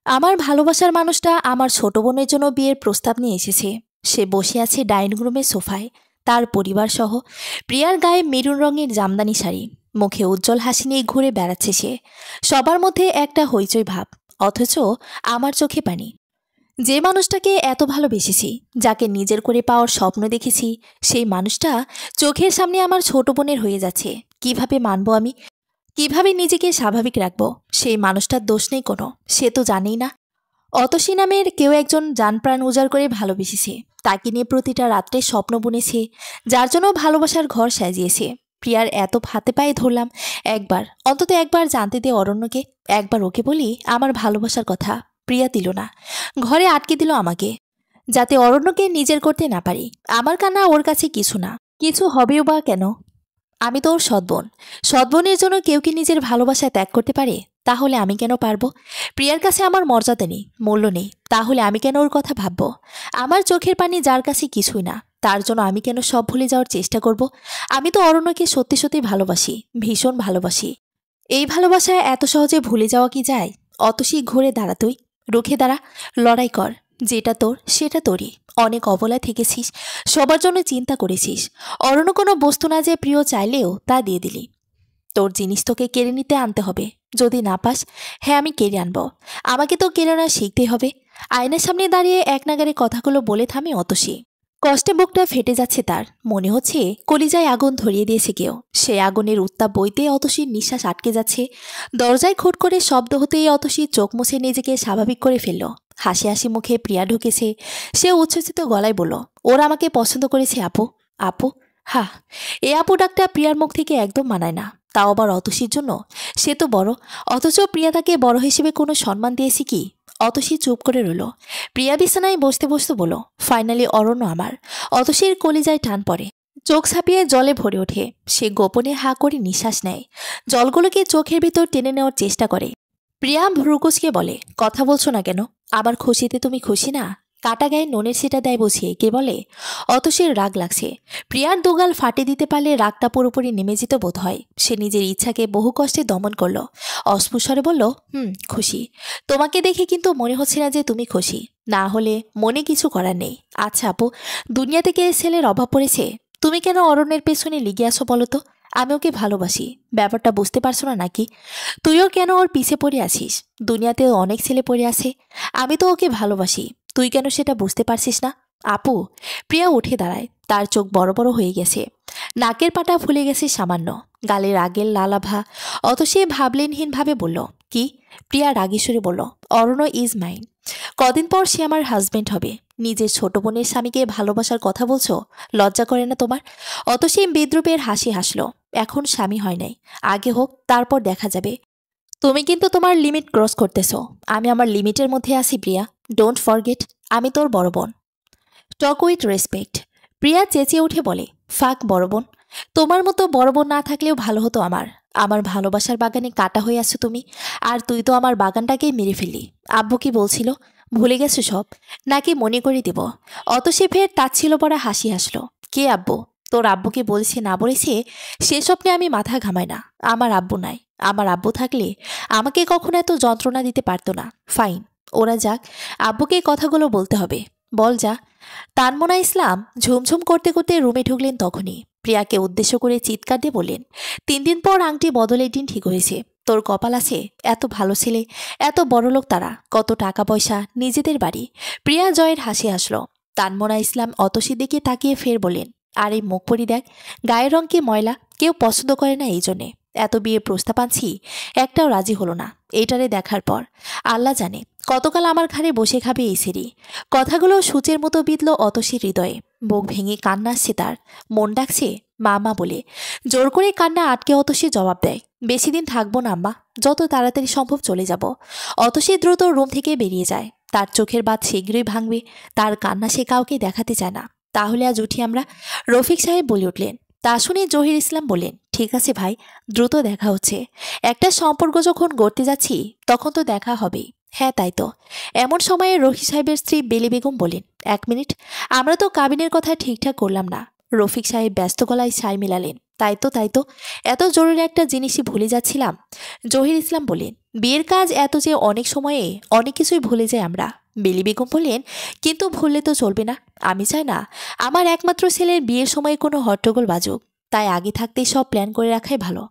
আমার ভালোবাসার মানুষটা আমার ছোট বোনের জন্য বিয়ের প্রস্তাব নিয়ে এসেছে। সে বসে আছে ডাইনিং রুমের সোফায়, তার পরিবার সহ। প্রিয়ার গায়ে মেরুন রঙের জামদানি শাড়ি, মুখে উজ্জ্বল হাসি নিয়ে ঘুরে বেড়াচ্ছে সে। সবার মধ্যে একটা হইচই ভাব, অথচ আমার চোখে পানি। যে মানুষটাকে এত ভালোবেসেছি, যাকে নিজের করে পাওয়ার স্বপ্ন দেখেছি, সেই মানুষটা চোখের সামনে আমার ছোট বোনের হয়ে যাচ্ছে। কিভাবে মানবো আমি? কিভাবে নিজেকে স্বাভাবিক রাখবো? সেই মানুষটার দোষ নেই কোনো, সে তো জানেই না। অতসী নামের কেউ একজন জানপ্রাণ উজাড় করে ভালোবেসেছে, তাকে নিয়ে প্রতিটা রাত্রে স্বপ্ন বুনেছে, যার জন্য ভালোবাসার ঘর সাজিয়েছে। প্রিয়ার এত হাতে পায়ে ধরলাম, একবার অন্তত একবার জানতে দে অরণ্যকে। একবার ওকে বলি আমার ভালোবাসার কথা। প্রিয়া দিল না, ঘরে আটকে দিল আমাকে, যাতে অরণ্যকে নিজের করতে না পারি। আমার কান্না ওর কাছে কিছু না, কিছু হবেও বা কেন? আমি তো ওর সৎবোন। সৎবোনের জন্য কেউ কি নিজের ভালোবাসা ত্যাগ করতে পারে? তাহলে আমি কেন পারবো? প্রিয়ার কাছে আমার মর্যাদা নেই, মূল্য নেই, তাহলে আমি কেন ওর কথা ভাববো? আমার চোখের পানি যার কাছে কিছুই না, তার জন্য আমি কেন সব ভুলে যাওয়ার চেষ্টা করব? আমি তো অরণ্যকে সত্যি সত্যি ভালোবাসি, ভীষণ ভালোবাসি। এই ভালোবাসায় এত সহজে ভুলে যাওয়া কি যায়? অতসী ঘুরে দাঁড়া, তুই রুখে দাঁড়া, লড়াই কর। যেটা তোর সেটা তোরই। অনেক অবলায় থেকেছিস, সবার জন্য চিন্তা করেছিস। অরণ্য কোনো বস্তু না যে প্রিয় চাইলেও তা দিয়ে দিলি। তোর জিনিস তোকে কেড়ে নিতে আনতে হবে। যদি না পাস, হ্যাঁ আমি কেড়ে আনবো। আমাকে তো কেড়ে না শিখতে হবে। আয়নার সামনে দাঁড়িয়ে এক নাগারে কথাগুলো বলে থামে অতসী। কষ্টে বুকটা ফেটে যাচ্ছে তার, মনে হচ্ছে কলিজায় আগুন ধরিয়ে দিয়েছে কেউ। সে আগুনের উত্তাপ বইতে অতসীর নিঃশ্বাস আটকে যাচ্ছে। দরজায় খুট করে শব্দ হতেই অতসী চোখ মুছে নিজেকে স্বাভাবিক করে ফেলল। হাসি হাসি মুখে প্রিয়া ঢুকেছে। সে উচ্ছ্বসিত গলায় বলল, ওরা আমাকে পছন্দ করেছে আপু। আপু? হা, এ আপু ডাকটা প্রিয়ার মুখ থেকে একদম মানায় না, তাও আবার অতসীর জন্য। সে তো বড়, অথচ প্রিয়া তাকে বড় হিসেবে কোনো সম্মান দিয়েছি কি? অতসী চুপ করে রইল। প্রিয়া বিছানায় বসতে বসতে বলল, ফাইনালি অরণ্য আমার। অতসীর কলিজায় টান পড়ে, চোখ ছাপিয়ে জলে ভরে ওঠে। সে গোপনে হা করে নিঃশ্বাস নেয়, জলগুলোকে চোখের ভিতর টেনে নেওয়ার চেষ্টা করে। প্রিয়া ভ্রুকুচকে বলে, কথা বলছো না কেন? আবার খুশিতে তুমি খুশি না? কাটা গায়ে নুনের সেটা দেয় বুঝিয়ে কে বলে? অতসীর রাগ লাগছে। প্রিয়ার দুগাল ফাটে দিতে পারলে রাগটা পুরোপুরি নেমে যেত বোধ হয়। সে নিজের ইচ্ছাকে বহু কষ্টে দমন করলো। অস্ফুটস্বরে বলল, খুশি। তোমাকে দেখে কিন্তু মনে হচ্ছে না যে তুমি খুশি। না হলে মনে কিছু করার নেই। আচ্ছা আপু, দুনিয়া থেকে ছেলের অভাব পড়েছে, তুমি কেন অরণ্যের পেছনে লেগে আসো বলো তো? আমি ওকে ভালোবাসি, ব্যাপারটা বুঝতে পারছো না নাকি? তুইও কেন ওর পিছে পড়ে আছিস? দুনিয়াতেও অনেক ছেলে পড়ে আছে, আমি তো ওকে ভালোবাসি। তুই কেন সেটা বুঝতে পারছিস না? আপু। প্রিয়া উঠে দাঁড়ায়, তার চোখ বড় বড় হয়ে গেছে, নাকের পাটা ফুলে গেছে সামান্য, গালের আগের লালাভা। অত সে ভাবলেনহীনভাবে বলল, কি? প্রিয়া রাগেশ্বরে বলল, অরণ্য ইজ মাইন। কদিন পর সে আমার হাজবেন্ড হবে। নিজের ছোট বোনের স্বামীকে ভালোবাসার কথা বলছো? লজ্জা করে না তোমার? অত সে বিদ্রুপের হাসি হাসল। এখন স্বামী হয় নাই, আগে হোক, তারপর দেখা যাবে। তুমি কিন্তু তোমার লিমিট ক্রস করতেছো। আমি আমার লিমিটের মধ্যে আছি প্রিয়া, ডোন্ট ফরগেট। আমি তোর বড় বোন। Talk with respect. প্রিয়া চেঁচিয়ে উঠে বলে, ফাক বড় বোন। তোমার মতো বড় বোন না থাকলেও ভালো হতো আমার। আমার ভালোবাসার বাগানে কাটা হয়ে আছো তুমি, আর তুই তো আমার বাগানটাকেই মেরে ফেললি। আব্বু কি বলছিল? ভুলে গেছো সব? নাকি মনে করে দেব? অত সে ফের তাচ্ছিল পড়া হাসি হাসলো। কে আব্বু? তোর আব্বুকে বলছে না বলেছে সে স্বপ্নে আমি মাথা ঘামাই না। আমার আব্বু নাই। আমার আব্বু থাকলে আমাকে কখনো এত যন্ত্রণা দিতে পারতো না। ফাইন, ওরা যাক, আব্বুকে এই কথাগুলো বলতে হবে। বল যা। তানমনা ইসলাম ঝুমঝুম করতে করতে রুমে ঢুকলেন তখনই। প্রিয়াকে উদ্দেশ্য করে চিৎকার দিয়ে বললেন, 3 দিন পর আংটি বদলের দিন ঠিক হয়েছে। তোর কপাল আছে, এত ভালো ছেলে, এত বড়লোক তারা, কত টাকা পয়সা, নিজেদের বাড়ি। প্রিয়া জয়ের হাসি হাসল। তানমনা ইসলাম অতসী দিকে তাকিয়ে ফের বললেন, আর এই মুখ পরি দেখ, গায়ের রং কি ময়লা, কেউ পছন্দ করে না এই জন্যে। এত বিয়ের প্রস্তাব আনছি, একটাও রাজি হলো না। এইটারে দেখার পর আল্লাহ জানে কতকাল আমার ঘাড়ে বসে খাবে এই সেরি। কথাগুলো সূচের মতো বিঁধল অতসীর হৃদয়ে। বুক ভেঙে কান্না আসছে তার, মন ডাকছে মা মা বলে। জোর করে কান্না আটকে অতসী জবাব দেয়, বেশি দিন থাকবো না আম্মা, যত তাড়াতাড়ি সম্ভব চলে যাব। অতসী দ্রুত রুম থেকে বেরিয়ে যায়। তার চোখের বাঁধ শীঘ্রই ভাঙবে, তার কান্না সে কাউকে দেখাতে চায় না। তাহলে আজ উঠি আমরা, রফিক সাহেব বলে উঠলেন। তা শুনে জহির ইসলাম বললেন, ঠিক আছে ভাই, দ্রুত দেখা হচ্ছে। একটা সম্পর্ক যখন গড়তে যাচ্ছি তখন তো দেখা হবেই। হ্যাঁ তাই তো। এমন সময়ে রফিক সাহেবের স্ত্রী বেলি বেগম বলেন, 1 মিনিট, আমরা তো কাবিনের কথা ঠিকঠাক করলাম না। রফিক সাহেব ব্যস্ত গলায় সায় মেলালেন, তাই তো, এত জরুরি একটা জিনিসই ভুলে যাচ্ছিলাম। জহির ইসলাম বললেন, বিয়ের কাজ এত যে অনেক সময়ে অনেক কিছুই ভুলে যাই আমরা। বেলি বেগম বললেন, কিন্তু ভুললে তো চলবে না। আমি চাই না আমার একমাত্র ছেলের বিয়ের সময় কোনো হট্টগোল বাজুক, তাই আগে থাকতেই সব প্ল্যান করে রাখাই ভালো।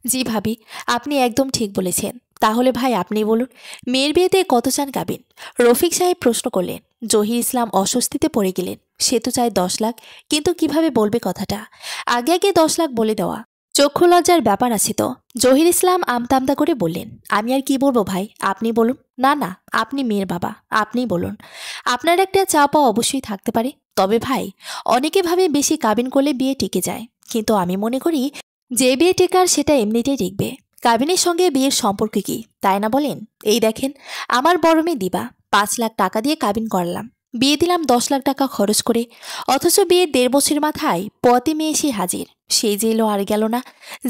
জি ভাবি, আপনি একদম ঠিক বলেছেন। তাহলে ভাই আপনি বলুন, মেয়ের বিয়েতে কত চান কাবিন? রফিক সাহেব প্রশ্ন করলেন। জহির ইসলাম অস্বস্তিতে পড়ে গেলেন। সে তো চায় 10 লাখ, কিন্তু কিভাবে বলবে কথাটা? আগে আগে 10 লাখ বলে দেওয়া চক্ষু লজ্জার ব্যাপার আছে তো। জহির ইসলাম আমতামতা করে বললেন, আমি আর কি বলবো ভাই, আপনি বলুন। না না, আপনি মেয়ের বাবা, আপনিই বলুন। আপনার একটা চা পাওয়া অবশ্যই থাকতে পারে। তবে ভাই, অনেকে ভাবে বেশি কাবিন করলে বিয়ে টিকে যায়, কিন্তু আমি মনে করি যে বিয়ে টেকার সেটা এমনিতেই টিকবে। কাবিনের সঙ্গে বিয়ের সম্পর্ক কি, তাই না বলেন? এই দেখেন, আমার বড় মেয়ে দিবা 5 লাখ টাকা দিয়ে কাবিন করলাম, বিয়ে দিলাম 10 লাখ টাকা খরচ করে, অথচ বিয়ের 1.5 বছরের মাথায় পতি মেয়ে এসে হাজির। সেই যে এলো আর গেল না।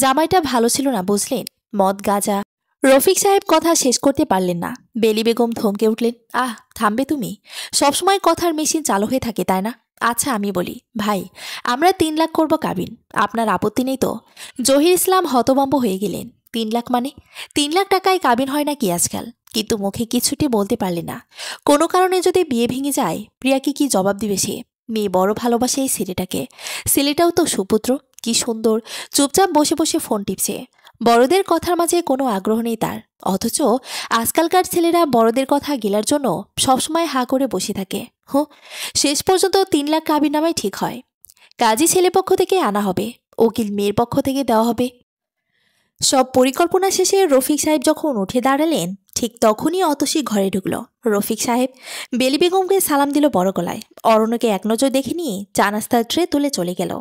জামাইটা ভালো ছিল না বুঝলেন, মদ গাঁজা। রফিক সাহেব কথা শেষ করতে পারলেন না। বেলি বেগম থমকে উঠলেন, আহ থামবে তুমি? সবসময় কথার মেশিন চালু হয়ে থাকে তাই না? আচ্ছা আমি বলি ভাই, আমরা 3 লাখ করব কাবিন, আপনার আপত্তি নেই তো? জহির ইসলাম হতভম্ব হয়ে গেলেন। 3 লাখ মানে? 3 লাখ টাকায় কাবিন হয় না কি আজকাল? কিন্তু মুখে কিছুটি বলতে পারলে না। কোনো কারণে যদি বিয়ে ভেঙে যায়, প্রিয়াকে কি জবাব দিবে সে? মেয়ে বড় ভালোবাসে এই ছেলেটাকে। ছেলেটাও তো সুপুত্র, কি সুন্দর, চুপচাপ বসে বসে ফোন টিপছে। বড়দের কথার মাঝে কোনো আগ্রহ নেই তার। অথচ আজকালকার ছেলেরা বড়দের কথা গেলার জন্য সবসময় হা করে বসে থাকে। হো, শেষ পর্যন্ত 3 লাখ কাবিন নামাই ঠিক হয়। কাজী ছেলেপক্ষ থেকে আনা হবে, উকিল মেয়ের পক্ষ থেকে দেওয়া হবে। সব পরিকল্পনা শেষে রফিক সাহেব যখন উঠে দাঁড়ালেন, ঠিক তখনই অতসী ঘরে ঢুকলো। রফিক সাহেব বেলি বেগমকে সালাম দিল বড় গলায়। অরণ্যকে এক নজর দেখে নিয়ে চা নাস্তার ট্রে তুলে চলে গেল।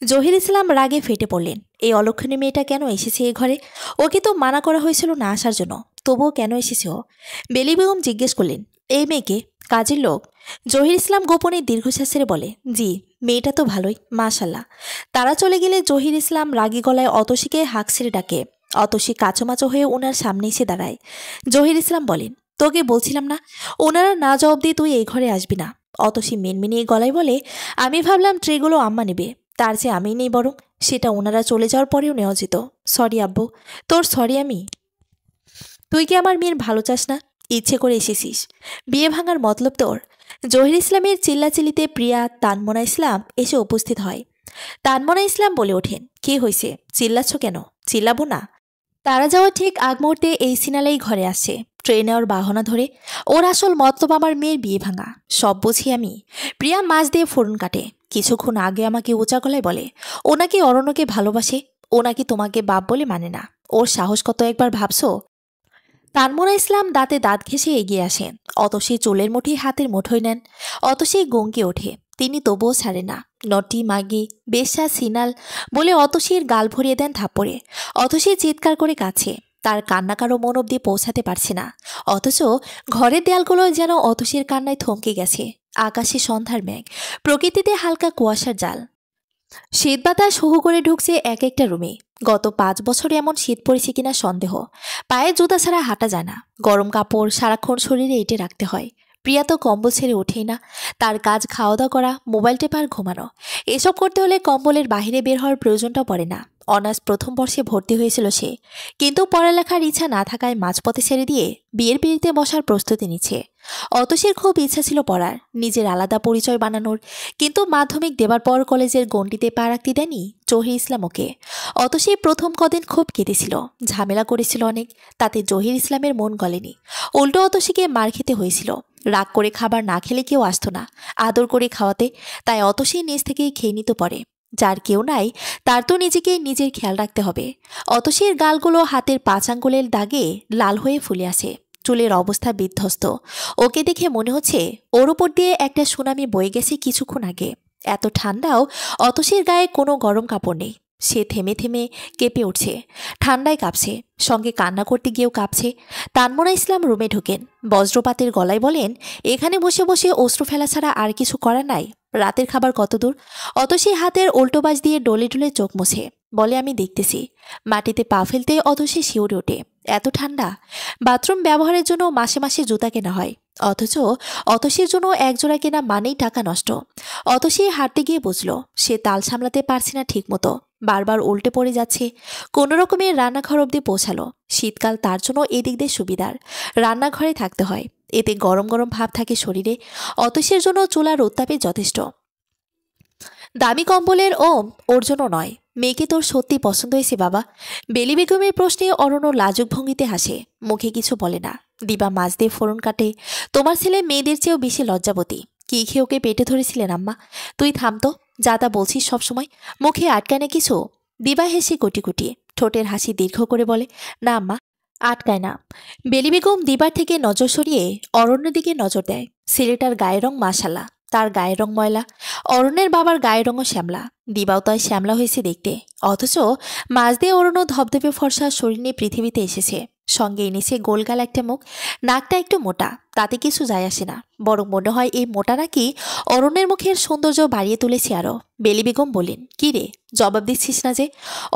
জহির ইসলাম রাগে ফেটে পড়লেন। এই অলক্ষণী মেয়েটা কেন এসেছে এ ঘরে? ওকে তো মানা করা হয়েছিল না আসার জন্য, তবুও কেন এসেছে ও? বেলি বেগম জিজ্ঞেস করলেন, এই মেয়েকে? কাজের লোক? জহির ইসলাম গোপনে দীর্ঘশ্বাস ছেড়ে বলে, জি, মেয়েটা তো ভালোই, মাশাল্লাহ। তারা চলে গেলে জহির ইসলাম রাগী গলায় অতসীকে হাঁক ছেড়ে ডাকে। অতসী কাচোমাচো হয়ে ওনার সামনে এসে দাঁড়ায়। জহির ইসলাম বলেন, তোকে বলছিলাম না ওনারা না জবাব দিয়ে তুই এই ঘরে আসবি না? অতসী মিনমিনিয়ে গলায় বলে, আমি ভাবলাম ট্রেগুলো আম্মা নেবে, তার চেয়ে আমিই নেই বরং। সেটা ওনারা চলে যাওয়ার পরেও নেওয়া যেত। সরি আব্বু, তোর সরি আমি। তুই কি আমার মেয়ের ভালো চাস না? ইচ্ছে করে এসেছিস? বিয়ে ভাঙার মতলব তোর? জহির ইসলামের চিল্লাচিল্লিতে প্রিয়া তানমনা ইসলাম এসে উপস্থিত হয়। তানমনা ইসলাম বলে ওঠেন, কি হয়েছে, চিল্লাচ্ছ কেন? চিল্লাবো না? তারা যাওয়া ঠিক আগ মুহূর্তে এই সিনালাই ঘরে আসছে, ট্রেনে ওর বাহনা ধরে। ওর আসল মতলব আমার মেয়ের বিয়ে ভাঙা, সব বুঝি আমি। প্রিয়া মাছ দিয়ে ফোড়ন কাটে। কিছুক্ষণ আগে আমাকে উঁচা গলায় বলে ও নাকি অরণ্যকে ভালোবাসে, ও নাকি তোমাকে বাপ বলে মানে না। ওর সাহস কত একবার ভাবছো? তানমুরা ইসলাম দাঁতে দাঁত ঘেঁষে এগিয়ে আসেন। অতসী চুলের মুঠি হাতের মুঠোয় নেন। অতসী গঙ্কে ওঠে। তিনি তবুও ছাড়ে না। নটি মাগি বেশ্যা সিনাল বলে অতসীর গাল ভরিয়ে দেন থাপ্পড়ে। অতসী চিৎকার করে কাছে, তার কান্না কারো মন অব্দি পৌঁছাতে পারছে না। অথচ ঘরের দেয়ালগুলো যেন অতসীর কান্নায় থমকে গেছে। আকাশে সন্ধ্যার মেঘ, প্রকৃতিতে হালকা কুয়াশার জাল। শীত বাতাস হু হু করে ঢুকছে এক একটা রুমে। গত 5 বছরে এমন শীত পড়েছে কিনা সন্দেহ। পায়ে জুতা ছাড়া হাঁটা যায় না। গরম কাপড় সারাক্ষণ শরীরে এঁটে রাখতে হয়। প্রিয়া তো কম্বল ছেড়ে ওঠেই না। তার কাজ খাওয়া দাওয়া করা, মোবাইল টেপা আর ঘুমানো। এসব করতে হলে কম্বলের বাইরে বের হওয়ার প্রয়োজনটা পড়ে না। অনার্স প্রথম বর্ষে ভর্তি হয়েছিল সে, কিন্তু পড়ালেখার ইচ্ছা না থাকায় মাঝপথে ছেড়ে দিয়ে বিয়ের পিড়িতে বসার প্রস্তুতি নিচ্ছে। অতসীর খুব ইচ্ছা ছিল পড়ার, নিজের আলাদা পরিচয় বানানোর, কিন্তু মাধ্যমিক দেবার পর কলেজের গণ্ডিতে পা রাখতে দেয়নি জহির ইসলাম ওকে। অতসী প্রথম কদিন খুব কেঁদেছিল, ঝামেলা করেছিল অনেক, তাতে জহির ইসলামের মন গলেনি। উল্টো অতসীকে মার খেতে হয়েছিল। রাগ করে খাবার না খেলে কেউ আসতো না আদর করে খাওয়াতে, তাই অতসী নিজ থেকেই খেয়ে নিতে পারে। যার কেউ নাই তার তো নিজেকে নিজের খেয়াল রাখতে হবে। অতসীর গালগুলো হাতের 5 আঙ্গুলের দাগে লাল হয়ে ফুলে আসে। চুলের অবস্থা বিধ্বস্ত। ওকে দেখে মনে হচ্ছে ওর উপর দিয়ে একটা সুনামি বয়ে গেছে কিছুক্ষণ আগে। এত ঠান্ডাও অতসীর গায়ে কোনো গরম কাপড় নেই। সে থেমে থেমে কেঁপে উঠছে, ঠান্ডায় কাঁপছে, সঙ্গে কান্না করতে গিয়েও কাঁপছে। তানমুরা ইসলাম রুমে ঢোকেন, বজ্রপাতের গলায় বলেন, এখানে বসে বসে অশ্রু ফেলা ছাড়া আর কিছু করার নাই? রাতের খাবার কত দূর? অতসী হাতের উল্টো বাজ দিয়ে ডলে ডলে চোখ মুছে বলে, আমি দেখতেছি। মাটিতে পা ফেলতে অতসী শিউরে ওঠে। এত ঠান্ডা! বাথরুম ব্যবহারের জন্য মাসে মাসে জুতা কেনা হয়। অথচ অতসীর জন্য একজোড়া কেনা মানেই টাকা নষ্ট। অতসী হাঁটতে গিয়ে বুঝলো সে তাল সামলাতে পারছে না ঠিকমতো, বারবার উল্টে পড়ে যাচ্ছে। কোনো রকমে রান্নাঘর অব্দি পৌঁছালো। শীতকাল তার জন্য এদিক দিয়ে সুবিধার, রান্নাঘরে থাকতে হয়, এতে গরম গরম ভাব থাকে শরীরে। অতসীর জন্য চুলার উত্তাপে যথেষ্ট। দামি কম্বলের ওর জন্য নয়। মেয়েকে তোর সত্যি পছন্দ হয়েছে বাবা? বেলি বেগমের প্রশ্নে অরণ্য লাজুক ভঙ্গিতে হাসে, মুখে কিছু বলে না। দিবা মাছ দিয়ে ফোড়ন কাটে। তোমার ছেলে মেয়েদের চেয়েও বেশি লজ্জাবতী। কি খেয়ে ওকে পেটে ধরেছিলেন আম্মা? তুই থামতো, যা তা বলছিস সবসময়, মুখে আটকায় না কিছু? দিবা হেসে কুটি কুটি ঠোঁটের হাসি দীর্ঘ করে বলে, না আম্মা, আটকায় না। বেলি বেগম দিবার থেকে নজর সরিয়ে অরণ্যের দিকে নজর দেয়। ছেলেটার গায়ের রং মাশাল্লাহ, তার গায়ের রং ময়লা। অরণ্যের বাবার গায়ের রঙও শ্যামলা, দিবাও তাই শ্যামলা হয়েছে দেখতে। অথচ মাঝ দিয়ে অরণ্য ধবধবে ফর্সা শরীর নিয়ে পৃথিবীতে এসেছে। সঙ্গে এনেছে গোলগাল একটা মুখ, নাকটা একটু মোটা, তাতে কিছু যায় আসে না। বরং মনে হয় এই মোটা নাকি অরণ্যের মুখের সৌন্দর্য বাড়িয়ে তুলেছে আরো। বেলি বেগম বলেন, কি রে, জবাব দিচ্ছিস না যে?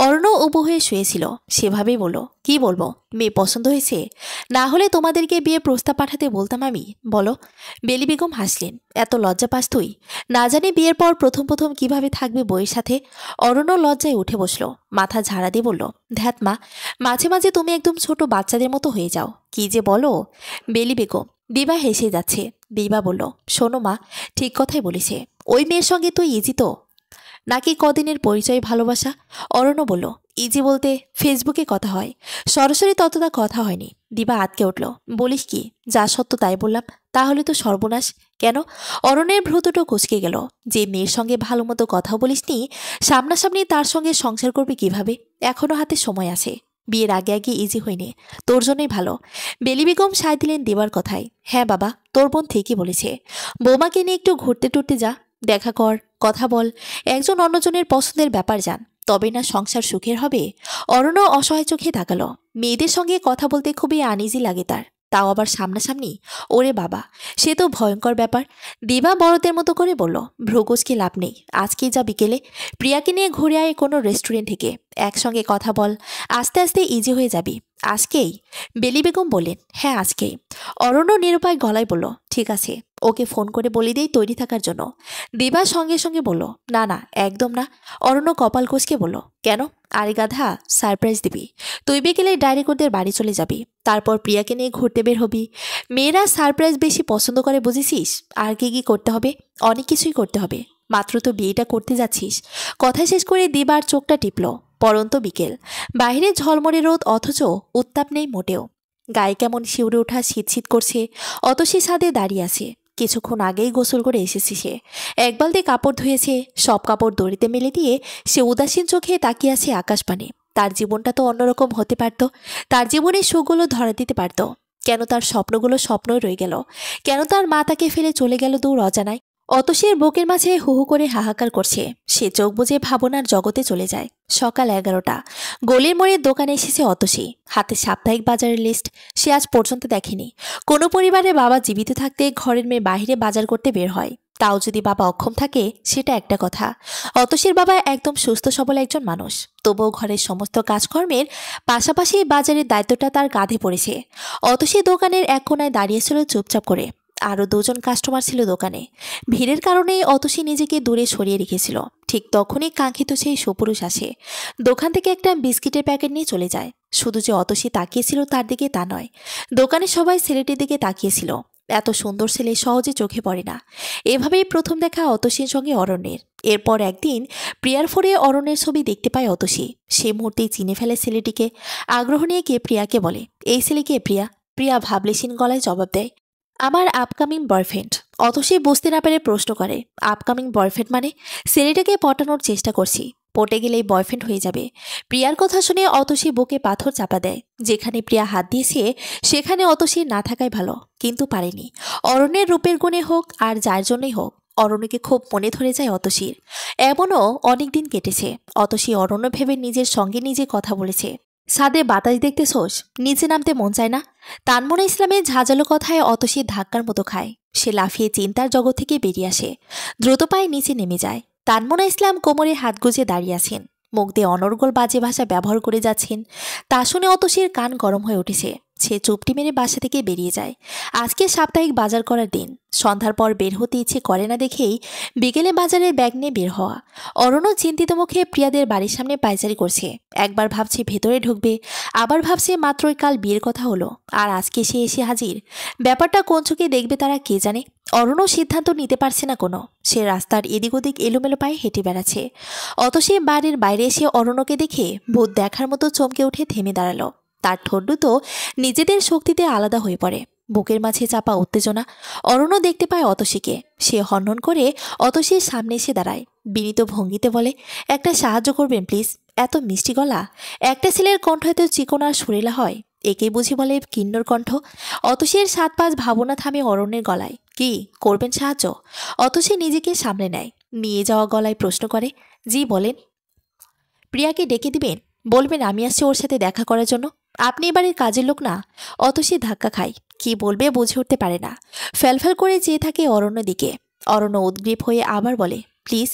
অরণ্য উবু হয়ে শুয়েছিল, সেভাবেই বলো, কি বলবো, মেয়ে পছন্দ হয়েছে? না হলে তোমাদেরকে বিয়ে প্রস্তাব পাঠাতে বলতাম আমি, বলো। বেলি বেগম হাসলেন, এত লজ্জা পাস তুই? না জানি বিয়ের পর প্রথম প্রথম কিভাবে থাকবে বইয়ের সাথে। অরণ্য লজ্জায় উঠে বসলো, মাথা ঝাড়া দিয়ে বলল, ধ্যাত মা, মাঝে মাঝে তুমি একদম ছোট বাচ্চাদের মতো হয়ে যাও, কি যে বলো। বেলি বেগম। দিবা হেসে যাচ্ছে। দিবা বলল, শোনো মা, ঠিক কথাই বলেছে। ওই মেয়ের সঙ্গে তুই ইজি তো, নাকি কদিনের পরিচয় ভালোবাসা? অরণ্য বলল, ইজি বলতে ফেসবুকে কথা হয়, সরাসরি ততটা কথা হয়নি। দিবা আটকে উঠল, বলিস কি? যা সত্য তাই বললাম। তাহলে তো সর্বনাশ। কেন? অরণ্যের ভ্রুতুটো কুঁচকে গেল। যে মেয়ের সঙ্গে ভালো মতো কথা বলিসনি, সামনাসামনি তার সঙ্গে সংসার করবে কিভাবে? এখনো হাতে সময় আছে, বিয়ের আগে আগে ইজি হয়নি, তোর জন্যই ভালো। বেলি বেগম সায় দিলেন দেবার কথায়, হ্যাঁ বাবা, তোর বোন ঠিকই বলেছে। বৌমাকে নিয়ে একটু ঘুরতে টুরতে যা, দেখা কর, কথা বল, একজন অন্যজনের পছন্দের ব্যাপার জান, তবে না সংসার সুখের হবে। অরণ্য অসহায় চোখে তাকালো। মেয়েদের সঙ্গে কথা বলতে খুবই আনইজি লাগে তার, তাও আবার সামনাসামনি। ওরে বাবা, সে তো ভয়ঙ্কর ব্যাপার। দিবা বড়দের মতো করে বলল, ভ্রুকুচকে লাভ নেই, আজকেই যা বিকেলে প্রিয়াকে নিয়ে ঘুরে আয় কোনো রেস্টুরেন্ট থেকে, একসঙ্গে কথা বল, আস্তে আস্তে ইজি হয়ে যাবি। আজকেই? বেলি বেগম বললেন, হ্যাঁ আজকেই। অরণ্য নিরুপায় গলায় বলল, ঠিক আছে, ওকে ফোন করে বলে দিই তৈরি থাকার জন্য। দিবা সঙ্গে সঙ্গে বলল, না না, একদম না। অরণ্য কপাল কুঁচকে বলল, কেন? আরে গাধা, সারপ্রাইজ দিবি। তুই বিকেলে ডাইরেক্ট ওদের বাড়ি চলে যাবি, তারপর প্রিয়াকে নিয়ে ঘুরতে বের হবি। মেয়েরা সারপ্রাইজ বেশি পছন্দ করে বুঝেছিস। আর কি কি করতে হবে? অনেক কিছুই করতে হবে, মাত্র তো বিয়েটা করতে যাচ্ছিস। কথা শেষ করে দিবার চোখটা টিপল। পরন্ত বিকেল, বাইরে ঝলমলে রোদ, অথচ উত্তাপ নেই মোটেও। গায়ে কেমন শিউরে ওঠা শীত শীত করছে। অতসী ছাদে দাঁড়িয়ে আছে। কিছুক্ষণ আগেই গোসল করে এসেছে সে। এক বালতি কাপড় ধুয়েছে, সব কাপড় দড়িতে মেলে দিয়ে সে উদাসীন চোখে তাকিয়ে আছে আকাশপানে। তার জীবনটা তো অন্যরকম হতে পারত, তার জীবনের সুখগুলো ধরা দিতে পারত। কেন তার স্বপ্নগুলো স্বপ্নই রয়ে গেল? কেন তার মা তাকে ফেলে চলে গেল দূর অজানায়? অতসীর বুকের মাঝে হু হু করে হাহাকার করছে। সে চোখ বুজে ভাবনার জগতে চলে যায়। সকাল 11টা। গলির মোড়ের দোকানে এসেছে অতসী, হাতে সাপ্তাহিক বাজারের লিস্ট। সে আজ পর্যন্ত দেখেনি কোনো পরিবারে বাবা জীবিত থাকতে ঘরের মেয়ে বাইরে বাজার করতে বের হয়, তাও যদি বাবা অক্ষম থাকে সেটা একটা কথা। অতসীর বাবা একদম সুস্থ সবল একজন মানুষ, তবুও ঘরের সমস্ত কাজকর্মের পাশাপাশি বাজারের দায়িত্বটা তার কাঁধে পড়েছে। অতসী দোকানের এক কোনায় দাঁড়িয়েছিল চুপচাপ করে। আরও দুজন কাস্টমার ছিল দোকানে। ভিড়ের কারণে অতসী নিজেকে দূরে সরিয়ে রেখেছিল। ঠিক তখনই কাঙ্ক্ষিত সেই সুপুরুষ আসে। দোকান থেকে একটা বিস্কিটের প্যাকেট নিয়ে চলে যায়। শুধু যে অতসী তাকিয়েছিল তার দিকে তা নয়, দোকানে সবাই ছেলেটির দিকে তাকিয়েছিল। এত সুন্দর ছেলে সহজে চোখে পড়ে না। এভাবেই প্রথম দেখা অতসীর সঙ্গে অরণ্যের। এরপর একদিন প্রিয়ার ফোনে অরণ্যের ছবি দেখতে পায় অতসী। সে মুহূর্তেই চিনে ফেলে ছেলেটিকে। আগ্রহ নিয়ে কে প্রিয়াকে বলে, এই ছেলেকে প্রিয়া? প্রিয়া ভাবলেশীন গলায় জবাব দেয়, আমার আপকামিং বয়ফ্রেন্ড। অতসী বুঝতে না পেরে প্রশ্ন করে, আপকামিং বয়ফ্রেন্ড মানে? ছেলেটাকে পটানোর চেষ্টা করছি, পটে গেলেই বয়ফ্রেন্ড হয়ে যাবে। প্রিয়ার কথা শুনে অতসী বুকে পাথর চাপা দেয়। যেখানে প্রিয়া হাত দিয়েছে সেখানে অতসী না থাকাই ভালো, কিন্তু পারেনি। অরণ্যের রূপের গুণে হোক আর যার জন্যই হোক, অরণ্যকে খুব মনে ধরে যায় অতসীর। এমনও অনেক দিন কেটেছে অতসী অরণ্য ভেবে নিজের সঙ্গে নিজে কথা বলেছে, ছাদে বাতাস দেখতেছোস, নিচে নামতে মন চায় না? তানমুনা ইসলামের ঝাঁঝালো কথায় অতসী ধাক্কার মতো খায়। সে লাফিয়ে চিন্তার জগৎ থেকে বেরিয়ে আসে, দ্রুত পায়ে নিচে নেমে যায়। তানমুনা ইসলাম কোমরে হাত গুজে দাঁড়িয়ে আছেন, মুখ দিয়ে অনর্গল বাজে ভাষা ব্যবহার করে যাচ্ছেন। তা শুনে অতসীর কান গরম হয়ে উঠেছে। সে চুপটি মেরে বাসা থেকে বেরিয়ে যায়। আজকে সাপ্তাহিক বাজার করার দিন। সন্ধ্যার পর বের হতে ইচ্ছে করে না দেখেই বিকেলে বাজারের ব্যাগ নিয়ে বের হওয়া। অরণ্য চিন্তিত মুখে প্রিয়াদের বাড়ির সামনে পায়চারি করছে। একবার ভাবছে ভেতরে ঢুকবে, আবার ভাবছে মাত্রই কাল বিয়ের কথা হলো, আর আজকে সে এসে হাজির। ব্যাপারটা কোন চোখে দেখবে তারা কে জানে। অরণ্য সিদ্ধান্ত নিতে পারছে না কোনো। সে রাস্তার এদিক ওদিক এলোমেলো পায়ে হেঁটে বেড়াচ্ছে। অত সে বাড়ির বাইরে এসে অরণ্যকে দেখে ভূত দেখার মতো চমকে উঠে থেমে দাঁড়ালো। তার ঠোঁট দুটো নিজেদের শক্তিতে আলাদা হয়ে পড়ে। বুকের মাঝে চাপা উত্তেজনা। অরণ্য দেখতে পায় অতসীকে। সে হনহন করে অতসীর সামনে এসে দাঁড়ায়। বিনীত ভঙ্গিতে বলে, একটা সাহায্য করবেন প্লিজ। এত মিষ্টি গলা, একটা ছেলের কণ্ঠ এত চিকন আর সুরেলা হয়, একেই বুঝি বলে কিন্নর কণ্ঠ। অতসীর 7-5 ভাবনা থামে অরণ্যের গলায়। কি করবেন সাহায্য? অতসী নিজেকে সামলে নেয়। নিয়ে যাওয়া গলায় প্রশ্ন করে, জি বলেন। প্রিয়াকে ডেকে দিবেন? বলবেন আমি আসছি ওর সাথে দেখা করার জন্য। আপনি এবারের কাজের লোক না। অতসী ধাক্কা খায়। কি বলবে বুঝে উঠতে পারে না। ফ্যালফ্যাল করে চেয়ে থাকে অরণ্য দিকে। অরণ্য উদ্গ্রীব হয়ে আবার বলে, প্লিজ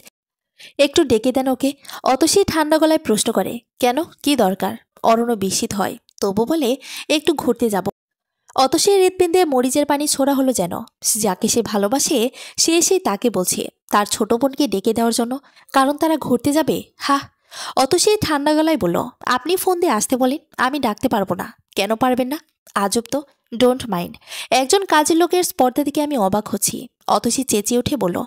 একটু ডেকে দেন ওকে। অতসী ঠান্ডা গলায় প্রশ্ন করে, কেন, কি দরকার? অরণ্য বিস্মিত হয়, তবু বলে, একটু ঘুরতে যাব। অতসী হৃৎপিণ্ডে মরিচের পানি ছোড়া হলো যেন। যাকে সে ভালোবাসে সে এসে তাকে বলছে তার ছোট বোনকে ডেকে দেওয়ার জন্য, কারণ তারা ঘুরতে যাবে। হা! অতসী ঠান্ডা গলায় বলল, আপনি ফোন দিয়ে আসতে বলেন, আমি ডাকতে পারবো না। কেন পারবেন না? আজব তো। Don't mind. একজন কাজের লোকের স্পর্ধা থেকে আমি অবাক হচ্ছি। অতসী চেঁচিয়ে উঠে বলল,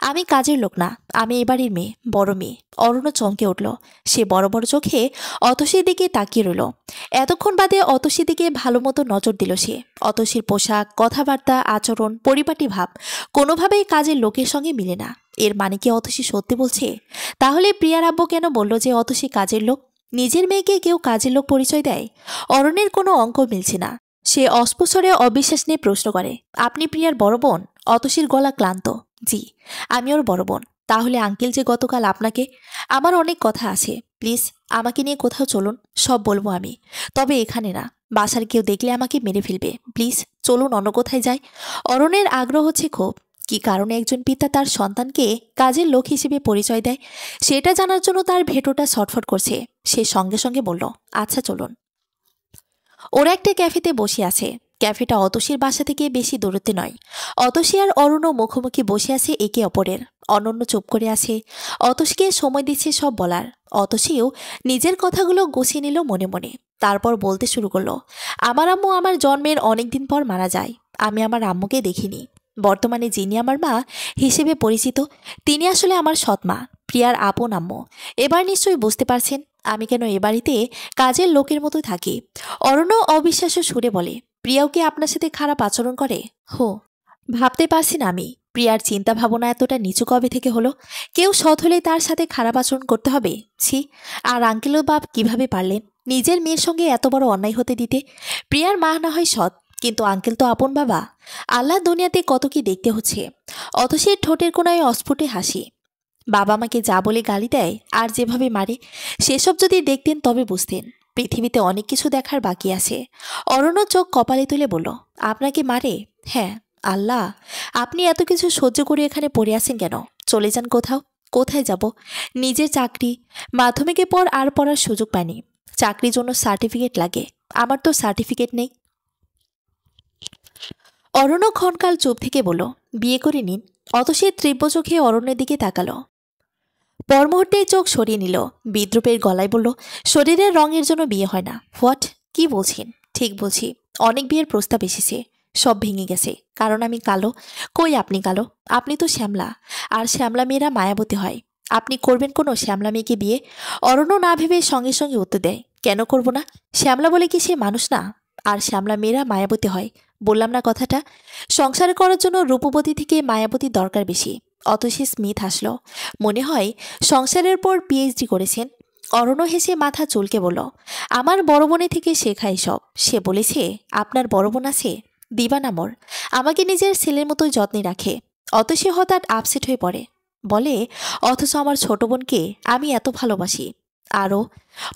আমি কাজের লোক না, আমি এবারের মেয়ে, বড় মেয়ে। অরণ্য চমকে উঠল। সে বড় বড় চোখে অতসীর দিকে তাকিয়ে রইল। এতক্ষণ বাদে অতসীর দিকে ভালো মতো নজর দিল সে। অতসীর পোশাক, কথাবার্তা, আচরণ, পরিপাটি ভাব কোনোভাবেই কাজের লোকের সঙ্গে মিলে না। এর মানে কি অতসী সত্যি বলছে? তাহলে প্রিয়ার আব্বু কেন বলল যে অতসী কাজের লোক? নিজের মেয়েকে কেউ কাজের লোক পরিচয় দেয়? অরণ্যের কোনো অঙ্ক মিলছে না। সে অস্পষ্টরে অবিশ্বাস নিয়ে প্রশ্ন করে, আপনি প্রিয়ার বড় বোন? অতসীর গলা ক্লান্ত। জি, আমি ওর বড় বোন। তাহলে আঙ্কেল যে গতকাল আপনাকে। আমার অনেক কথা আছে, প্লিজ আমাকে নিয়ে কোথাও চলুন, সব বলবো আমি। তবে এখানে না, বাসার কেউ দেখলে আমাকে মেরে ফেলবে। প্লিজ চলুন অন্য কোথায় যাই। অরণ্যের আগ্রহ হচ্ছে খুব। কি কারণে একজন পিতা তার সন্তানকে কাজের লোক হিসেবে পরিচয় দেয় সেটা জানার জন্য তার ভেটোটা ছটফট করছে। সে সঙ্গে সঙ্গে বলল, আচ্ছা চলুন। ওরা একটা ক্যাফেতে বসে আছে। ক্যাফেটা অতসীর বাসা থেকে বেশি দূরত্বে নয়। অতসী আর অরণ্য মুখোমুখি বসে আছে একে অপরের। অনন্য চুপ করে আছে। অতসীকে সময় দিচ্ছে সব বলার। অতসীও নিজের কথাগুলো গুছিয়ে নিল মনে মনে। তারপর বলতে শুরু করলো, আমার আম্মু আমার জন্মের অনেকদিন পর মারা যায়। আমি আমার আম্মুকে দেখিনি। বর্তমানে যিনি আমার মা হিসেবে পরিচিত তিনি আসলে আমার সৎমা, প্রিয়ার আপন আম্মু। এবার নিশ্চয়ই বুঝতে পারছেন আমি কেন এ বাড়িতে কাজের লোকের মতো থাকি। অরণ্য অবিশ্বাস্য সুরে বলে, প্রিয়াও কি আপনার সাথে খারাপ আচরণ করে? হো, ভাবতে পারছি না আমি। প্রিয়ার চিন্তা ভাবনা এতটা নিচু কবে থেকে হলো? কেউ সৎ হলে তার সাথে খারাপ আচরণ করতে হবে? ছি! আর আঙ্কেল ও বাপ কিভাবে পারলেন নিজের মেয়ের সঙ্গে এত বড় অন্যায় হতে দিতে? প্রিয়ার মা না হয় সৎ, কিন্তু আঙ্কেল তো আপন বাবা। আল্লাহ দুনিয়াতে কত কি দেখতে হচ্ছে। অতসীর ঠোঁটের কোনায় অস্ফুটে হাসি। বাবা মাকে যা বলে গালি দেয় আর যেভাবে মারে, সেসব যদি দেখতেন তবে বুঝতেন পৃথিবীতে অনেক কিছু দেখার বাকি আছে। অরণ্য চোখ কপালে তুলে বলল, আপনাকে মারে? হ্যাঁ। আল্লাহ, আপনি এত কিছু সহ্য করে এখানে পড়ে আছেন কেন? চলে যান কোথাও। কোথায় যাব? নিজের চাকরি, মাধ্যমিকের পর আর পড়ার সুযোগ পাইনি। চাকরির জন্য সার্টিফিকেট লাগে, আমার তো সার্টিফিকেট নেই। অরণ্য ক্ষণকাল চুপ থেকে বলল, বিয়ে করে নিন। অতসী তীব্র চোখে অরণ্যের দিকে তাকালো। পর মুহূর্তেই চোখ সরিয়ে নিল। বিদ্রুপের গলায় বলল, শরীরের রঙের জন্য বিয়ে হয় না। হোয়াট? কি বলছেন? ঠিক বলছি, অনেক বিয়ের প্রস্তাব এসেছে, সব ভেঙে গেছে, কারণ আমি কালো। কই আপনি কালো? আপনি তো শ্যামলা, আর শ্যামলা মেয়েরা মায়াবতী হয়। আপনি করবেন কোনো শ্যামলা মেয়েকে বিয়ে? অরণ্য না ভেবে সঙ্গে সঙ্গে উত্তর দেয়, কেন করব না? শ্যামলা বলে কি সে মানুষ না? আর শ্যামলা মেয়েরা মায়াবতী হয়, বললাম না কথাটা? সংসার করার জন্য রূপবতী থেকে মায়াবতীর দরকার বেশি। অতসী স্মিথ হাসল। মনে হয় সংসারের পর পিএইচডি করেছেন। অরণ্য হেসে মাথা চুলকে বলল, আমার বড় বোনের থেকে শেখা এসব। সে বলেছে আপনার বড় বোন আছে? দিবা নামর, আমাকে নিজের ছেলের মতো যত্নে রাখে। অতসী হঠাৎ আপসেট হয়ে পড়ে, বলে, অথচ আমার ছোট বোনকে আমি এত ভালোবাসি। আরও।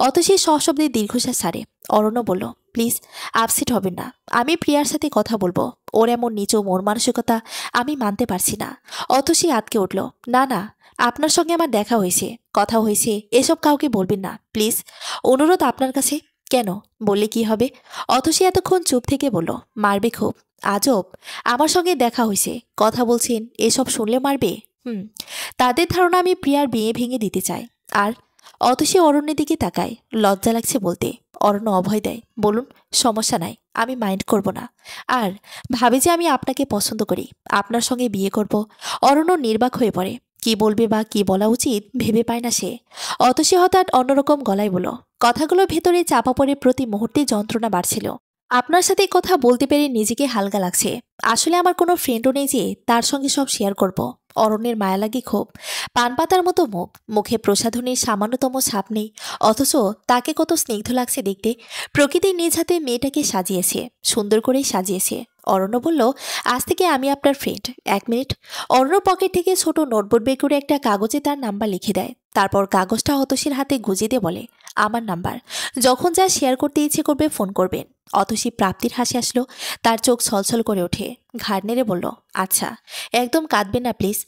অতসী সশব্দে দীর্ঘশ্বাস ছাড়ে। অরণ্য বলল, প্লিজ আপসেট হবেন না, আমি প্রিয়ার সাথে কথা বলবো। ওর এমন নিচু মন মানসিকতা আমি মানতে পারছি না। অতসী আটকে উঠল, না না, আপনার সঙ্গে আমার দেখা হয়েছে, কথা হয়েছে, এসব কাউকে বলবেন না প্লিজ। অনুরোধ আপনার কাছে। কেন, বললে কি হবে? অতসী এতক্ষণ চুপ থেকে বলল, মারবে খুব। আজব, আমার সঙ্গে দেখা হয়েছে, কথা বলছেন, এসব শুনলে মারবে? হুম, তাদের ধারণা আমি প্রিয়ার বিয়ে ভেঙে দিতে চাই। আর অতসী অরণ্যের দিকে তাকায়, লজ্জা লাগছে বলতে। অরণ্য অভয় দেয়, বলুন, সমস্যা নাই, আমি মাইন্ড করব না। আর ভাবে যে আমি আপনাকে পছন্দ করি, আপনার সঙ্গে বিয়ে করব। অরণ্য নির্বাক হয়ে পড়ে, কি বলবে বা কি বলা উচিত ভেবে পায় না সে। অতসী হঠাৎ অন্যরকম গলায় বলল, কথাগুলো ভেতরে চাপা পড়ে প্রতি মুহূর্তে যন্ত্রণা বাড়ছিল। আপনার সাথে কথা বলতে পেরে নিজেকে হালকা লাগছে। আসলে আমার কোনো ফ্রেন্ডও নেই যে তার সঙ্গে সব শেয়ার করব। অরণ্যের মায়া লাগে খুব। পান পাতার মতো মুখ, মুখে প্রসাধনীর সামান্যতম ছাপ নেই, অথচ তাকে কত স্নিগ্ধ লাগছে দেখতে। প্রকৃতি নিজ হাতে মেয়েটাকে সাজিয়েছে, সুন্দর করেই সাজিয়েছে। অরণ্য বলল, আজ থেকে আমি আপনার ফ্রেন্ড। 1 মিনিট। অরণ্য পকেট থেকে ছোট নোটবুক বের করে একটা কাগজে তার নাম্বার লিখে দেয়। তারপর কাগজটা অতসীর হাতে গুজিয়ে দিয়ে বলে, আমার নাম্বার, যখন যা শেয়ার করতে ইচ্ছে করবে ফোন করবেন। অতসী প্রাপ্তির হাসি আসলো, তার চোখ ছলছল করে ওঠে। ঘাড় নেড়ে বলল, আচ্ছা, একদম কাঁদবেন না প্লিজ।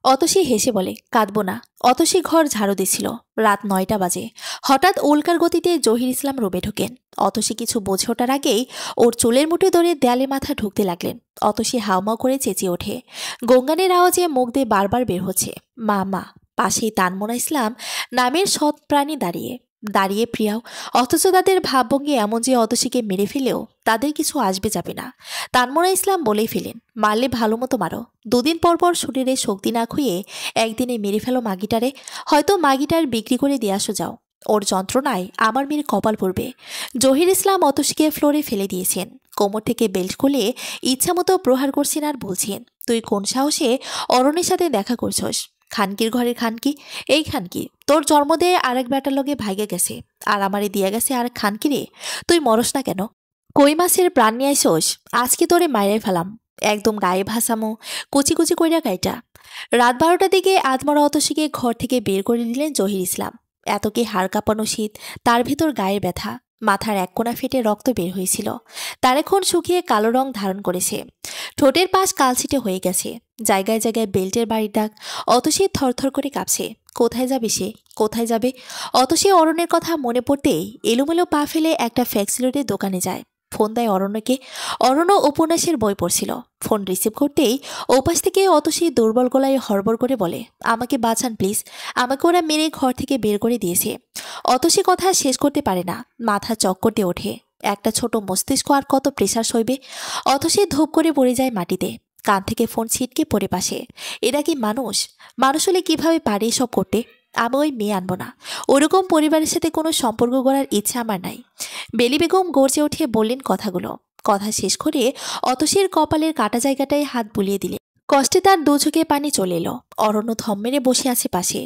অতসী হেসে বলে, কাঁদব না। অতসী ঘর ঝাড়ু দিছিল। রাত 9টা বাজে। হঠাৎ উল্কার গতিতে জহির ইসলাম রুমে ঢোকেন। অতসী কিছু বোঝে ওঠার আগেই ওর চুলের মুঠে ধরে দেয়ালে মাথা ঢুকতে লাগলেন। অতসী হাউমাউ করে চেঁচিয়ে ওঠে। গঙ্গানের আওয়াজে মুখ দিয়ে বারবার বের হচ্ছে, মা মা। পাশেই তানমোনা ইসলাম নামের সৎ প্রাণী দাঁড়িয়ে দাঁড়িয়ে প্রিয়াও। অথচ তাদের ভাবভঙ্গি এমন যে অতসীকে মেরে ফেলেও তাদের কিছু আসবে যাবে না। তানমোনা ইসলাম বলেই ফেলেন, মারলে ভালো মতো মারো। দুদিন পর পর শরীরে শক্তি না খুইয়ে একদিনে মেরে ফেলো মাগিটারে। হয়তো মাগিটার বিক্রি করে দিয়ে আসো যাও। ওর যন্ত্রণায় আমার মেয়ের কপাল পড়বে। জহির ইসলাম অতসীকে ফ্লোরে ফেলে দিয়েছেন। কোমর থেকে বেল্ট খুলে ইচ্ছামতো প্রহার করছেন আর বলছেন, তুই কোন সাহসে অরণ্যের সাথে দেখা করছস? খানকির ঘরের খানকি, এই খানকি তোর জন্ম দিয়ে আরেক বেটার লগে ভাইগে গেছে, আর আমারে দিয়া গেছে আর খানকি রে। তুই মরস না কেন? কই মাছের প্রাণ নিয়ে আইসোস? আজকে তোরে মাইরাই ফেলাম, একদম গায়ে ভাসামো, কুচি কুচি কইরা গাইটা। রাত 12টার দিকে আধমরা অতসীকে ঘর থেকে বের করে দিলেন জহির ইসলাম। এত কি হাড় কাঁপানো শীত, তার ভেতর গায়ের ব্যথা। মাথার এক কোণা ফেটে রক্ত বের হয়েছিল, তার এখন শুকিয়ে কালো রং ধারণ করেছে। ঠোঁটের পাশ কালছিটে হয়ে গেছে, জায়গায় জায়গায় বেল্টের বাড়ির ডাক। অতসী থরথর করে কাঁপছে। কোথায় যাবে সে, কোথায় যাবে? অতসী অরণ্যের কথা মনে পড়তেই এলোমেলো পা ফেলে একটা ফ্যাক্সিলোডের দোকানে যায়। ফোন দেয় অরণ্যকে। অরণ্য উপন্যাসের বই পড়ছিল। ফোন রিসিভ করতেই ওপাশ থেকে অতসী দুর্বল গলায় হড়বড় করে বলে, আমাকে বাঁচান প্লিজ, আমাকে ওরা মেরে ঘর থেকে বের করে দিয়েছে। অতসী কথা শেষ করতে পারে না, মাথা চক্কর দিয়ে ওঠে। একটা ছোট মস্তিষ্ক আর কত প্রেশার সইবে। অতসী ধূপ করে পড়ে যায় মাটিতে। কান থেকে ফোন ছিটকে পড়ে পাশে। এরা কি মানুষ? মানুষ হলে কিভাবে পারে এসব করতে? আমি ওই মেয়ে আনবো না। ওরকম পরিবারের সাথে কোনো সম্পর্ক গড়ার ইচ্ছা আমার নাই। বেলি বেগম গর্জে উঠে বললেন কথাগুলো। কথা শেষ করে অতসীর কপালের কাটা জায়গাটায় হাত বুলিয়ে দিলেন। কষ্টে তার দু চোখে পানি চলে এলো। অরণ্য থম মেরে বসে আছে পাশে।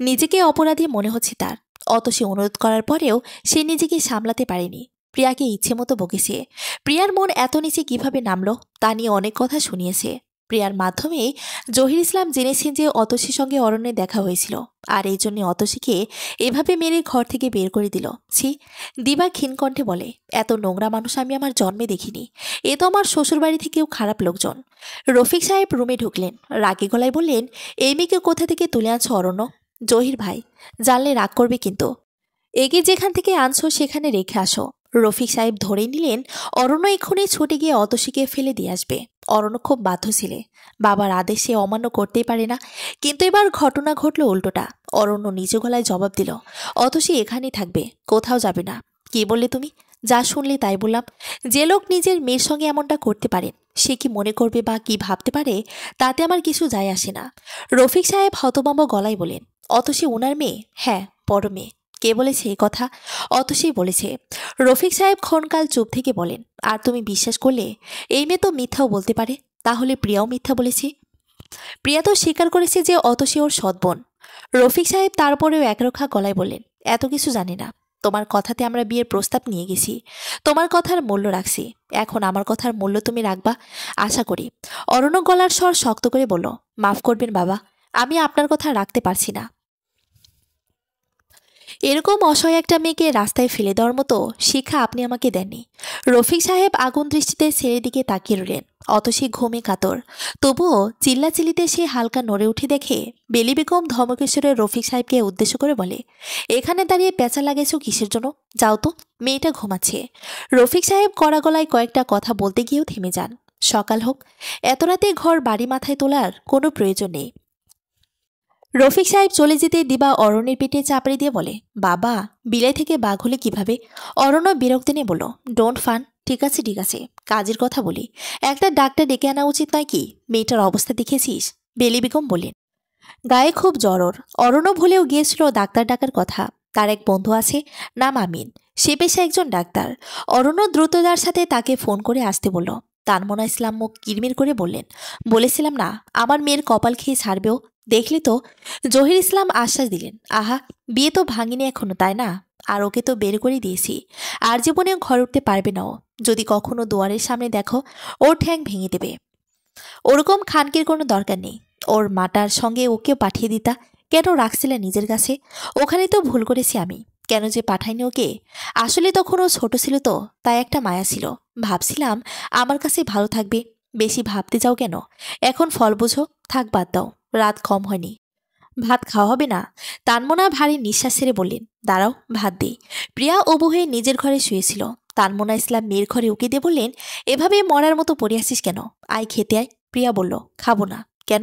নিজেকে অপরাধী মনে হচ্ছে তার। অতসী অনুরোধ করার পরেও সে নিজেকে সামলাতে পারেনি। প্রিয়াকে ইচ্ছে মতো বকেছে। প্রিয়ার মন এত নিচে কিভাবে নামলো তা নিয়ে অনেক কথা শুনিয়েছে। প্রিয়ার মাধ্যমে জহির ইসলাম জেনেছেন যে অতসীর সঙ্গে অরণ্যের দেখা হয়েছিল, আর এই জন্য অতসীকে এভাবে মেরে ঘর থেকে বের করে দিল। ছি। দিবা ক্ষীণকণ্ঠে বলে, এত নোংরা মানুষ আমি আমার জন্মে দেখিনি। এ তো আমার শ্বশুরবাড়ি থেকেও খারাপ লোকজন। রফিক সাহেব রুমে ঢুকলেন, রাগী গলায় বললেন, এই মেয়েকে কোথা থেকে তুলে আনছো অরণ্য? জহির ভাই, জানলে রাগ করবে কিন্তু। একে যেখান থেকে আনছো সেখানে রেখে আসো। রফিক সাহেব ধরে নিলেন অরণ্য এক্ষুনি ছুটে গিয়ে অতসীকে ফেলে দিয়ে আসবে। অরণ্য খুব বাধ্য ছিলে, বাবার আদেশ সে অমান্য করতেই পারে না। কিন্তু এবার ঘটনা ঘটল উল্টোটা। অরণ্য নিজ গলায় জবাব দিল, অতসী এখানেই থাকবে, কোথাও যাবে না। কি বললে তুমি? যা শুনলে তাই বললাম। যে লোক নিজের মেয়ের সঙ্গে এমনটা করতে পারেন সে কি মনে করবে বা কি ভাবতে পারে তাতে আমার কিছু যায় আসে না। রফিক সাহেব হতভম্ব গলায় বলেন, অতসী ওনার মেয়ে? হ্যাঁ, বড় মেয়ে। কে বলেছে এ কথা? অতসী বলেছে। রফিক সাহেব ক্ষণকাল চুপ থেকে বলেন, আর তুমি বিশ্বাস করলে? এই মেয়ে তো মিথ্যাও বলতে পারে। তাহলে প্রিয়াও মিথ্যা বলেছে? প্রিয়া তো স্বীকার করেছে যে অতসী ওর সৎ বোন। রফিক সাহেব তারপরেও একরক্ষা গলায় বললেন, এত কিছু জানি না। তোমার কথাতে আমরা বিয়ের প্রস্তাব নিয়ে গেছি, তোমার কথার মূল্য রাখছি। এখন আমার কথার মূল্য তুমি রাখবা আশা করি। অরণ্য গলার স্বর শক্ত করে বলল, মাফ করবেন বাবা, আমি আপনার কথা রাখতে পারছি না। এরকম অসহায় একটা মেয়েকে রাস্তায় ফেলে দেওয়ার মতো শিক্ষা আপনি আমাকে দেননি। রফিক সাহেব আগুন দৃষ্টিতে ছেলের দিকে তাকিয়ে রইলেন। অতসী ঘুমে কাতর, তবুও চিল্লাচিল্লিতে সে হালকা নড়ে উঠে দেখে বেলি বেগম ধমকেশ্বরের রফিক সাহেবকে উদ্দেশ্য করে বলে, এখানে দাঁড়িয়ে পেঁচা লাগাইছো কিসের জন্য? যাও তো, মেয়েটা ঘুমাচ্ছে। রফিক সাহেব কড়া গলায় কয়েকটা কথা বলতে গিয়েও থেমে যান। সকাল হোক, এত রাতে ঘর বাড়ি মাথায় তোলার কোনো প্রয়োজন নেই। রফিক সাহেব চলে যেতে দিবা অরণ্যের পেটে চাপড়ে দিয়ে বলে, বাবা, বিলাই থেকে বাঘ হলে কিভাবে? অরণ্য বিরক্তি নিয়ে বলল, ডোন্ট ফান। ঠিক আছে ঠিক আছে, কাজের কথা বলি। একটা ডাক্তার ডেকে আনা উচিত নয় কি? মেয়েটার অবস্থা দেখেছিস? বেলি বেগম বললেন। গায়ে খুব জ্বর ওর। অরণ্য ভুলেও গিয়েছিল ডাক্তার ডাকার কথা। তার এক বন্ধু আছে, নাম আমিন। সে পেশা একজন ডাক্তার। অরণ্য দ্রুততার সাথে তাকে ফোন করে আসতে বলল। তানমনা ইসলাম মুখ কিরমির করে বললেন, বলেছিলাম না আমার মেয়ের কপাল খেয়ে ছাড়বেও? দেখলি তো? জহির ইসলাম আশ্বাস দিলেন, আহা, বিয়ে তো ভাঙিনি এখনো, তাই না? আর ওকে তো বের করে দিয়েছি। আর জীবনেও ঘর উঠতে পারবে না ও। যদি কখনো দুয়ারের সামনে দেখো, ওর ঠ্যাং ভেঙে দেবে। ওরকম খানকির কোনো দরকার নেই। ওর মাটার সঙ্গে ওকেও পাঠিয়ে দিতা। কেন রাখছিলে নিজের কাছে? ওখানে তো ভুল করেছি আমি। কেন যে পাঠাইনি ওকে? আসলে তখন ও ছোট ছিল তো, তাই একটা মায়া ছিল। ভাবছিলাম আমার কাছে ভালো থাকবে। বেশি ভাবতে যাও কেন? এখন ফল বুঝো। থাক, বাদ দাও। রাত কম হয়নি। ভাত খাওয়া হবে না? তানমোনা ভারী নিঃশ্বাস ছেড়ে বললেন, দাঁড়াও, ভাত দেই। প্রিয়া অবু হয়ে নিজের ঘরে শুয়েছিল। তানমোনা ইসলাম মেয়ের ঘরে উকি দিয়ে বললেন, এভাবে মরার মতো পড়ে আসিস কেন? আয় খেতে আয়। প্রিয়া বলল, খাবো না। কেন?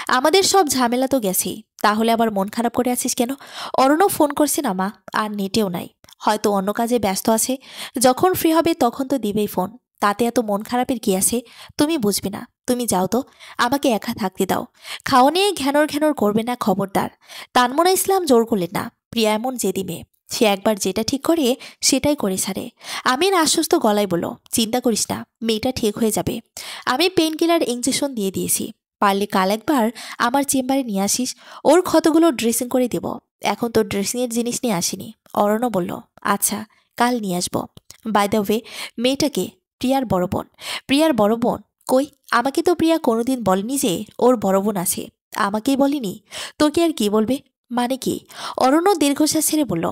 আমাদের সব ঝামেলা তো গেছেই। তাহলে আবার মন খারাপ করে আছিস কেন? অরুণও ফোন করছে না মা, আর নেটেও নাই। হয়তো অন্য কাজে ব্যস্ত আছে। যখন ফ্রি হবে তখন তো দিবেই ফোন। তাতে এত মন খারাপের কি আছে? তুমি বুঝবে না। তুমি যাও তো, আমাকে একা থাকতে দাও। খাওয়া নিয়ে ঘ্যানর ঘ্যানর করবে না, খবরদার। তানমনা ইসলাম জোর করলেন না। প্রিয়া এমন জেদি মেয়ে। সে একবার যেটা ঠিক করে সেটাই করে ছাড়ে। আমির আশ্বস্ত গলায় বলল, চিন্তা করিস না, মেয়েটা ঠিক হয়ে যাবে। আমি পেইন কিলার ইঞ্জেকশন দিয়ে দিয়েছি। পারলে কাল একবার আমার চেম্বারে নিয়ে আসিস। ওর ক্ষতগুলো ড্রেসিং করে দেব। এখন তো ড্রেসিংয়ের জিনিস নিয়ে আসিনি। অরণ্য বলল, আচ্ছা, কাল নিয়ে আসবো। বাই দ্য ওয়ে, মেয়েটাকে? প্রিয়ার বড় বোন। প্রিয়ার বড় বোন? কই, আমাকে তো প্রিয়া কোনোদিন বলেনি যে ওর বড় বোন আছে। আমাকেই বলিনি। তোকে আর কি বলবে? মানে কি? অরণ্য দীর্ঘশ্বাস ছেড়ে বলল,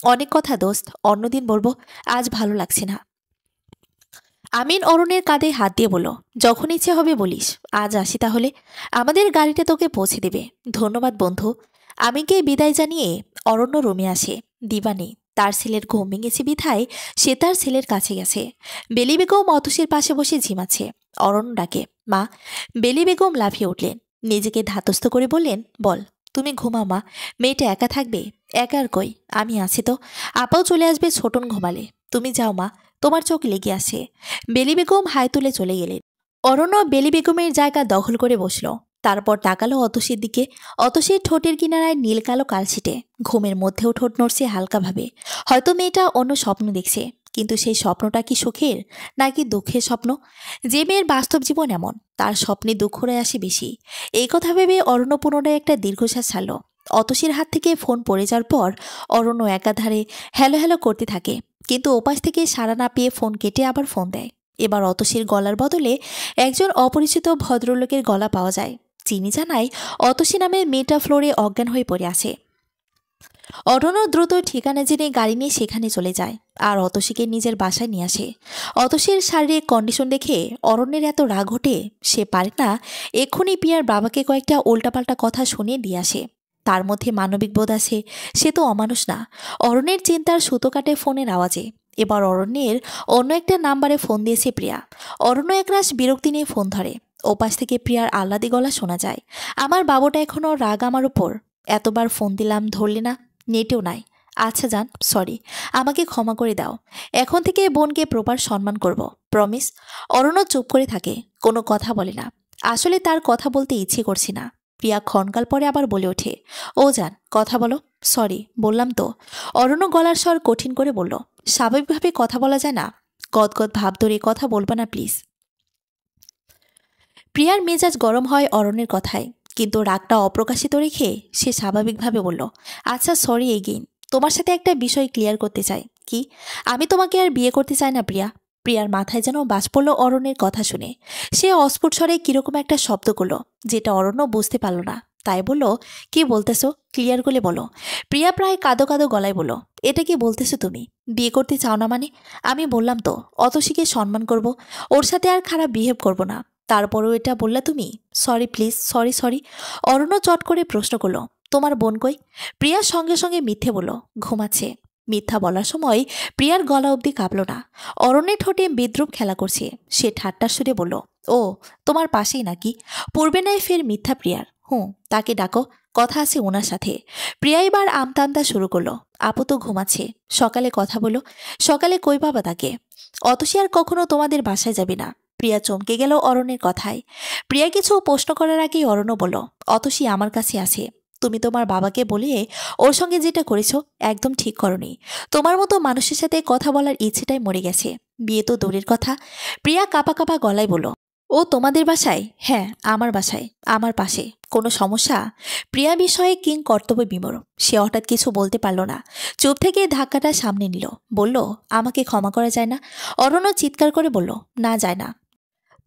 অনেক কথা দোস্ত, অন্যদিন বলবো, আজ ভালো লাগছে না। আমিন অরণ্যের কাঁধে হাত দিয়ে বলল, যখন ইচ্ছে হবে বলিস। আজ আসি তাহলে। আমাদের গাড়িটা তোকে পৌঁছে দেবে। ধন্যবাদ বন্ধু। আমিনকে বিদায় জানিয়ে অরণ্য রুমে আসে। দিবা নেই। তার ছেলের ঘুম ভেঙেছে বিধায় সে তার ছেলের কাছে গেছে। বেলি বেগম অতসীর পাশে বসে ঝিমাচ্ছে। অরণ্য ডাকে, মা। বেলি বেগম লাফিয়ে উঠলেন। নিজেকে ধাতস্থ করে বললেন, বল। তুমি ঘুমাও মা, মেয়েটা একা থাকবে। একা আর কই, আমি আছি তো। আপাও চলে আসবে ছোটন ঘুমালে। তুমি যাও মা, তোমার চোখ লেগে আছে। বেলি বেগম হাই তুলে চলে গেলেন। অরণ্য বেলি বেগমের জায়গা দখল করে বসল। তারপর তাকালো অতসীর দিকে। অতসীর ঠোঁটের কিনারায় নীল কালো কালছিটে। ঘুমের মধ্যেও ঠোঁট নড়ছে হালকাভাবে। হয়তো মেয়েটা অন্য স্বপ্ন দেখছে। কিন্তু সেই স্বপ্নটা কি সুখের নাকি দুঃখের স্বপ্ন? যে মেয়ের বাস্তব জীবন এমন, তার স্বপ্নে দুঃখরাই আসে বেশি। এই কথা ভেবে অরণ্য পুনরায় একটা দীর্ঘশ্বাস ছাড়ল। অতসীর হাত থেকে ফোন পড়ে যাওয়ার পর অরণ্য একাধারে হ্যালো হ্যালো করতে থাকে। কিন্তু ওপাশ থেকে সাড়া না পেয়ে ফোন কেটে আবার ফোন দেয়। এবার অতসীর গলার বদলে একজন অপরিচিত ভদ্রলোকের গলা পাওয়া যায়। চিনি জানায় অতসী নামের মেয়েটা ফ্লোরে অজ্ঞান হয়ে পড়ে আছে। অরণ্য দ্রুত ঠিকানা জেনে গাড়ি নিয়ে সেখানে চলে যায় আর অতসীকে নিজের বাসায় নিয়ে আসে। অতসীর শারীরিক কন্ডিশন দেখে অরণ্যের এত রাগ ওঠে, সে পারে না এক্ষুনি পিয়ার বাবাকে কয়েকটা উল্টাপাল্টা কথা শুনিয়ে দিয়ে আসে। তার মধ্যে মানবিক বোধ আছে, সে তো অমানুষ না। অরণ্যের চিন্তার সুতো কাটে ফোনের আওয়াজে। এবার অরণ্যের অন্য একটা নাম্বারে ফোন দিয়েছে প্রিয়া। অরণ্য একরাশ বিরক্তি নিয়ে ফোন ধরে। ওপাশ থেকে প্রিয়ার আহ্লাদি গলা শোনা যায়, আমার বাবুটা এখনও রাগ আমার উপর। এতবার ফোন দিলাম, ধরলে না, নেটেও নাই। আচ্ছা যান, সরি, আমাকে ক্ষমা করে দাও। এখন থেকে বোনকে প্রপার সম্মান করব, প্রমিস। অরণ্য চুপ করে থাকে, কোনো কথা বলে না। আসলে তার কথা বলতে ইচ্ছে করছে না। প্রিয়া ক্ষণকাল পরে আবার বলে ওঠে, ও যান, কথা বলো। সরি, বললাম তো। অরণ্য গলার স্বর কঠিন করে বলল, স্বাভাবিকভাবে কথা বলা যায় না? গদগদ ভাব ধরে কথা বলবা না প্লিজ। প্রিয়ার মেজাজ গরম হয় অরণ্যের কথায়, কিন্তু রাগটা অপ্রকাশিত রেখে সে স্বাভাবিকভাবে বলল, আচ্ছা সরি এগেইন, তোমার সাথে একটা বিষয় ক্লিয়ার করতে চাই। কি? আমি তোমাকে আর বিয়ে করতে চাই না প্রিয়া। প্রিয়ার মাথায় যেন বাজ পড়ল অরণ্যের কথা শুনে। সে অস্ফুট স্বরে কিরকম একটা শব্দ করল, যেটা অরণ্য বুঝতে পারল না। তাই বলল, কি বলতেছো, ক্লিয়ার করে বলো। প্রিয়া প্রায় কাঁদো কাঁদো গলায় বলল, এটা কি বলতেছো তুমি? বিয়ে করতে চাও না মানে? আমি বললাম তো অতসীকে সম্মান করব, ওর সাথে আর খারাপ বিহেভ করব না, তারপরও এটা বললা তুমি? Sorry please, sorry sorry. Aranya চট করে প্রশ্ন করলো, তোমার বোন কই? প্রিয়ার সঙ্গে সঙ্গে মিথ্যে বলল, ঘুমাচ্ছে। মিথ্যা বলার সময় প্রিয়ার গলা অবধি কাঁপল না। অরণ্যের ঠোঁটে বিদ্রুপ খেলা করছে। সে ঠাট্টার সুরে বলল, ও তোমার পাশেই নাকি? পূর্বে নাই ফের মিথ্যা প্রিয়ার। তাকে ডাকো, কথা আছে ওনার সাথে। প্রিয়া এবার আমতা আমতা শুরু করলো, আপু তো ঘুমাচ্ছে, সকালে কথা বলো। সকালে কই পাবা তাকে? অতসী আর কখনো তোমাদের বাসায় যাবে না। প্রিয়া চমকে গেল অরণ্যের কথায়। প্রিয়া কিছু প্রশ্ন করার আগেই অরণ্য বলল, অতসী আমার কাছে আছে। তুমি তোমার বাবাকে বলিয়ে ওর সঙ্গে যেটা করেছো একদম ঠিক করনি। তোমার মতো মানুষের সাথে কথা বলার ইচ্ছেটাই মরে গেছে। বিয়ে তো দূরের কথা। প্রিয়া কাঁপা কাঁপা গলায় বলল, ও তোমাদের বাসায়? হ্যাঁ, আমার বাসায়, আমার পাশে। কোনো সমস্যা? প্রিয়া বিষয়ে কিং কর্তব্য বিমর। সে হঠাৎ কিছু বলতে পারল না। চুপ থেকে ধাক্কাটা সামনে নিল, বলল, আমাকে ক্ষমা করা যায় না? অরণ্য চিৎকার করে বলল, না যায় না।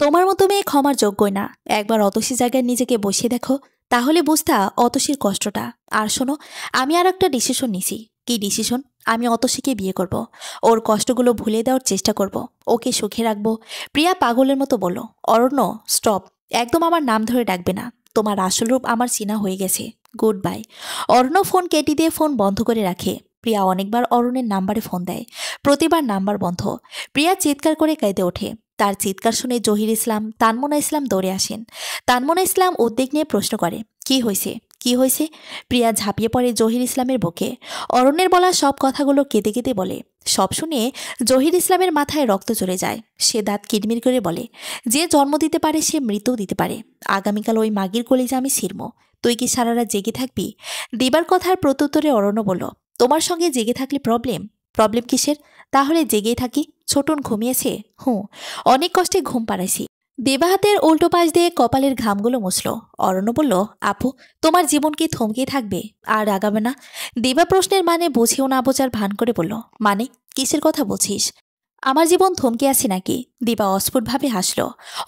তোমার মতো মেয়ে ক্ষমার যোগ্যই না। একবার অতসী জায়গায় নিজেকে বসিয়ে দেখো, তাহলে বুঝতা অতসীর কষ্টটা। আর শোনো, আমি আর একটা ডিসিশন নিছি। কি ডিসিশন? আমি অতসীকে বিয়ে করব। ওর কষ্টগুলো ভুলে দেওয়ার চেষ্টা করব, ওকে সুখে রাখবো। প্রিয়া পাগলের মতো বলল, অরণ্য স্টপ, একদম আমার নাম ধরে ডাকবে না। তোমার আসল রূপ আমার চেনা হয়ে গেছে। Good bye. অরণ্য ফোন কেটে দিয়ে ফোন বন্ধ করে রাখে। প্রিয়া অনেকবার অরণ্যের নাম্বারে ফোন দেয়, প্রতিবার নাম্বার বন্ধ। প্রিয়া চিৎকার করে কেঁদে ওঠে। তার চিৎকার শুনে জহির ইসলাম, তানমনা ইসলাম দৌড়ে আসেন। তানমনা ইসলাম উদ্বেগ নিয়ে প্রশ্ন করে, কি হয়েছে, কি হয়েছে? প্রিয়া ঝাঁপিয়ে পড়ে জহির ইসলামের বুকে। অরণ্যের বলা সব কথাগুলো কেঁদে কেঁদে বলে। সব শুনে জহির ইসলামের মাথায় রক্ত চলে যায়। সে দাঁত কিরমির করে বলে, যে জন্ম দিতে পারে সে মৃত্যুও দিতে পারে। আগামীকাল ওই মাগির কলিজা আমি ছিঁড়ব। তুই কি সারা রাত জেগে থাকবি? দিবার কথার প্রত্যুত্তরে অরণ্য বলল, তোমার সঙ্গে জেগে থাকলে প্রবলেম? প্রবলেম কিসের? তাহলে জেগেই থাকি। ছোটন ঘুমিয়েছে? অনেক কষ্টে ঘুম পাড়াইছি। দেবা হাতের উল্টো পাশ দিয়ে কপালের ঘামগুলো মুছল। অরণ্য বলল, আপু তোমার জীবন কি থমকে থাকবে, আর আগাবে না? দেবা প্রশ্নের মানে বুঝেও না বোঝার ভান করে বলল, মানে কিসের কথা বলছিস? আমার জীবন থমকে আছে নাকি? দিবা অস্ফুটভাবে হাসল।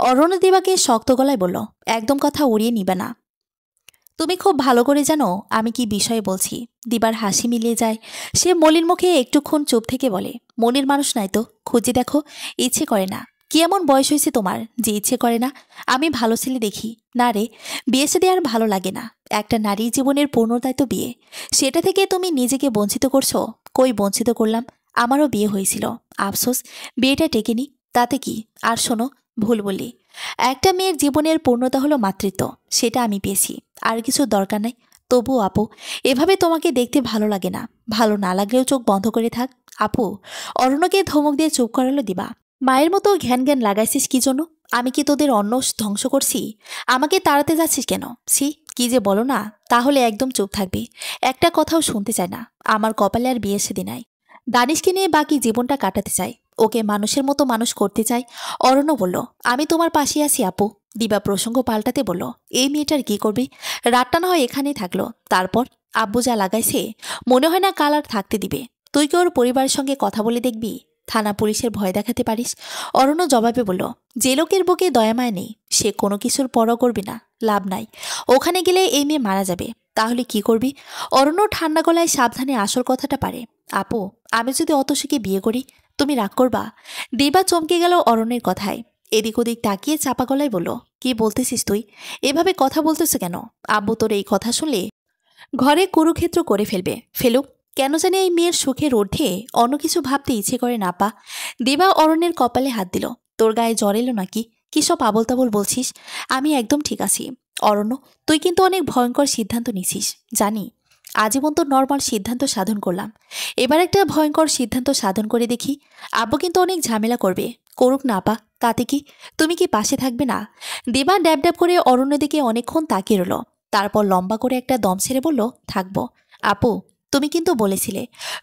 অরণ্য দেবাকে শক্ত গলায় বলল, একদম কথা উড়িয়ে নিবে না। তুমি খুব ভালো করে জানো আমি কি বিষয়ে বলছি। দিবার হাসি মিলিয়ে যায়। সে মলির মুখে একটুক্ষণ চুপ থেকে বলে, মনের মানুষ নাই তো, খুঁজে দেখো। ইচ্ছে করে না? কি এমন বয়স হয়েছে তোমার যে ইচ্ছে করে না? আমি ভালো ছেলে দেখি না রে। বিয়ে সাথে আর ভালো লাগে না। একটা নারীর জীবনের পূর্ণতায় তো বিয়ে। সেটা থেকে তুমি নিজেকে বঞ্চিত করছো। কই বঞ্চিত করলাম? আমারও বিয়ে হয়েছিল, আফসোস বিয়েটা টেকেনি। তাতে কি? আর শোনো, ভুল বলি। একটা মেয়ের জীবনের পূর্ণতা হলো মাতৃত্ব, সেটা আমি পেয়েছি। আর কিছু দরকার নাই। তবু আপু, এভাবে তোমাকে দেখতে ভালো লাগে না। ভালো না লাগলেও চোখ বন্ধ করে থাক। আপু। অরণ্যকে ধমক দিয়ে চুপ করালো দিবা। মায়ের মতো ঘ্যান জ্ঞান লাগাইছিস কি জন্য? আমি কি তোদের অন্ন ধ্বংস করছি? আমাকে তাড়াতে যাচ্ছিস কেন? সি, কি যে বলো না। তাহলে একদম চুপ থাকবি। একটা কথাও শুনতে চাই না। আমার কপালে আর বিয়ে সেদিন নাই। দানিশকে নিয়ে বাকি জীবনটা কাটাতে চাই। ওকে মানুষের মতো মানুষ করতে চাই। অরণ্য বলল, আমি তোমার পাশে আছি আপু। দিবা প্রসঙ্গ পাল্টাতে বলল, এই মেয়েটার কি করবি? রাতটা না হয় এখানেই থাকলো। তারপর আব্বু যা লাগাইছে, মনে হয় না কাল আর থাকতে দিবে। তুই কি ওর পরিবারের সঙ্গে কথা বলে দেখবি? থানা পুলিশের ভয় দেখাতে পারিস? অরণ্য জবাবে বলল, যে লোকের বুকে দয়ামায় নেই সে কোনো কিছুর পরও করবি না। লাভ নাই। ওখানে গেলে এই মেয়ে মারা যাবে। তাহলে কি করবি? অরণ্য ঠান্ডা গলায় সাবধানে আসল কথাটা পারে, আপু আমি যদি অতসীকে বিয়ে করি, তুমি রাগ করবা? দিবা চমকে গেল অরণ্যের কথায়। এদিক ওদিক তাকিয়ে চাপা গলায় বলল, কি বলতেছিস তুই? এভাবে কথা বলতেছ কেন? আব্বু তোর এই কথা শুনলে ঘরে কুরুক্ষেত্র করে ফেলুক। কেন জানি এই মেয়ের সুখের ঊর্ধ্বে অন্য কিছু ভাবতে ইচ্ছে করে না পা। দিবা অরণ্যের কপালে হাত দিল, তোর গায়ে জ্বর এলো নাকি? কি সব আবল তাবল বলছিস? আমি একদম ঠিক আছি। অরণ্য, তুই কিন্তু অনেক ভয়ঙ্কর সিদ্ধান্ত নিছিস জানি। আজীবন তো নর্মাল সিদ্ধান্ত সাধন করলাম, এবার একটা ভয়ঙ্কর সিদ্ধান্ত সাধন করে দেখি। আব্বু কিন্তু অনেক ঝামেলা করবে। করুক না আপা, তাতে কি? তুমি কি পাশে থাকবে না? দেবা ড্যাব ড্যাব করে অরণ্যের দিকে অনেকক্ষণ তাকিয়ে রইল। তারপর লম্বা করে একটা দম ছেড়ে বলল, থাকবো। আপু তুমি কিন্তু বলেছিলে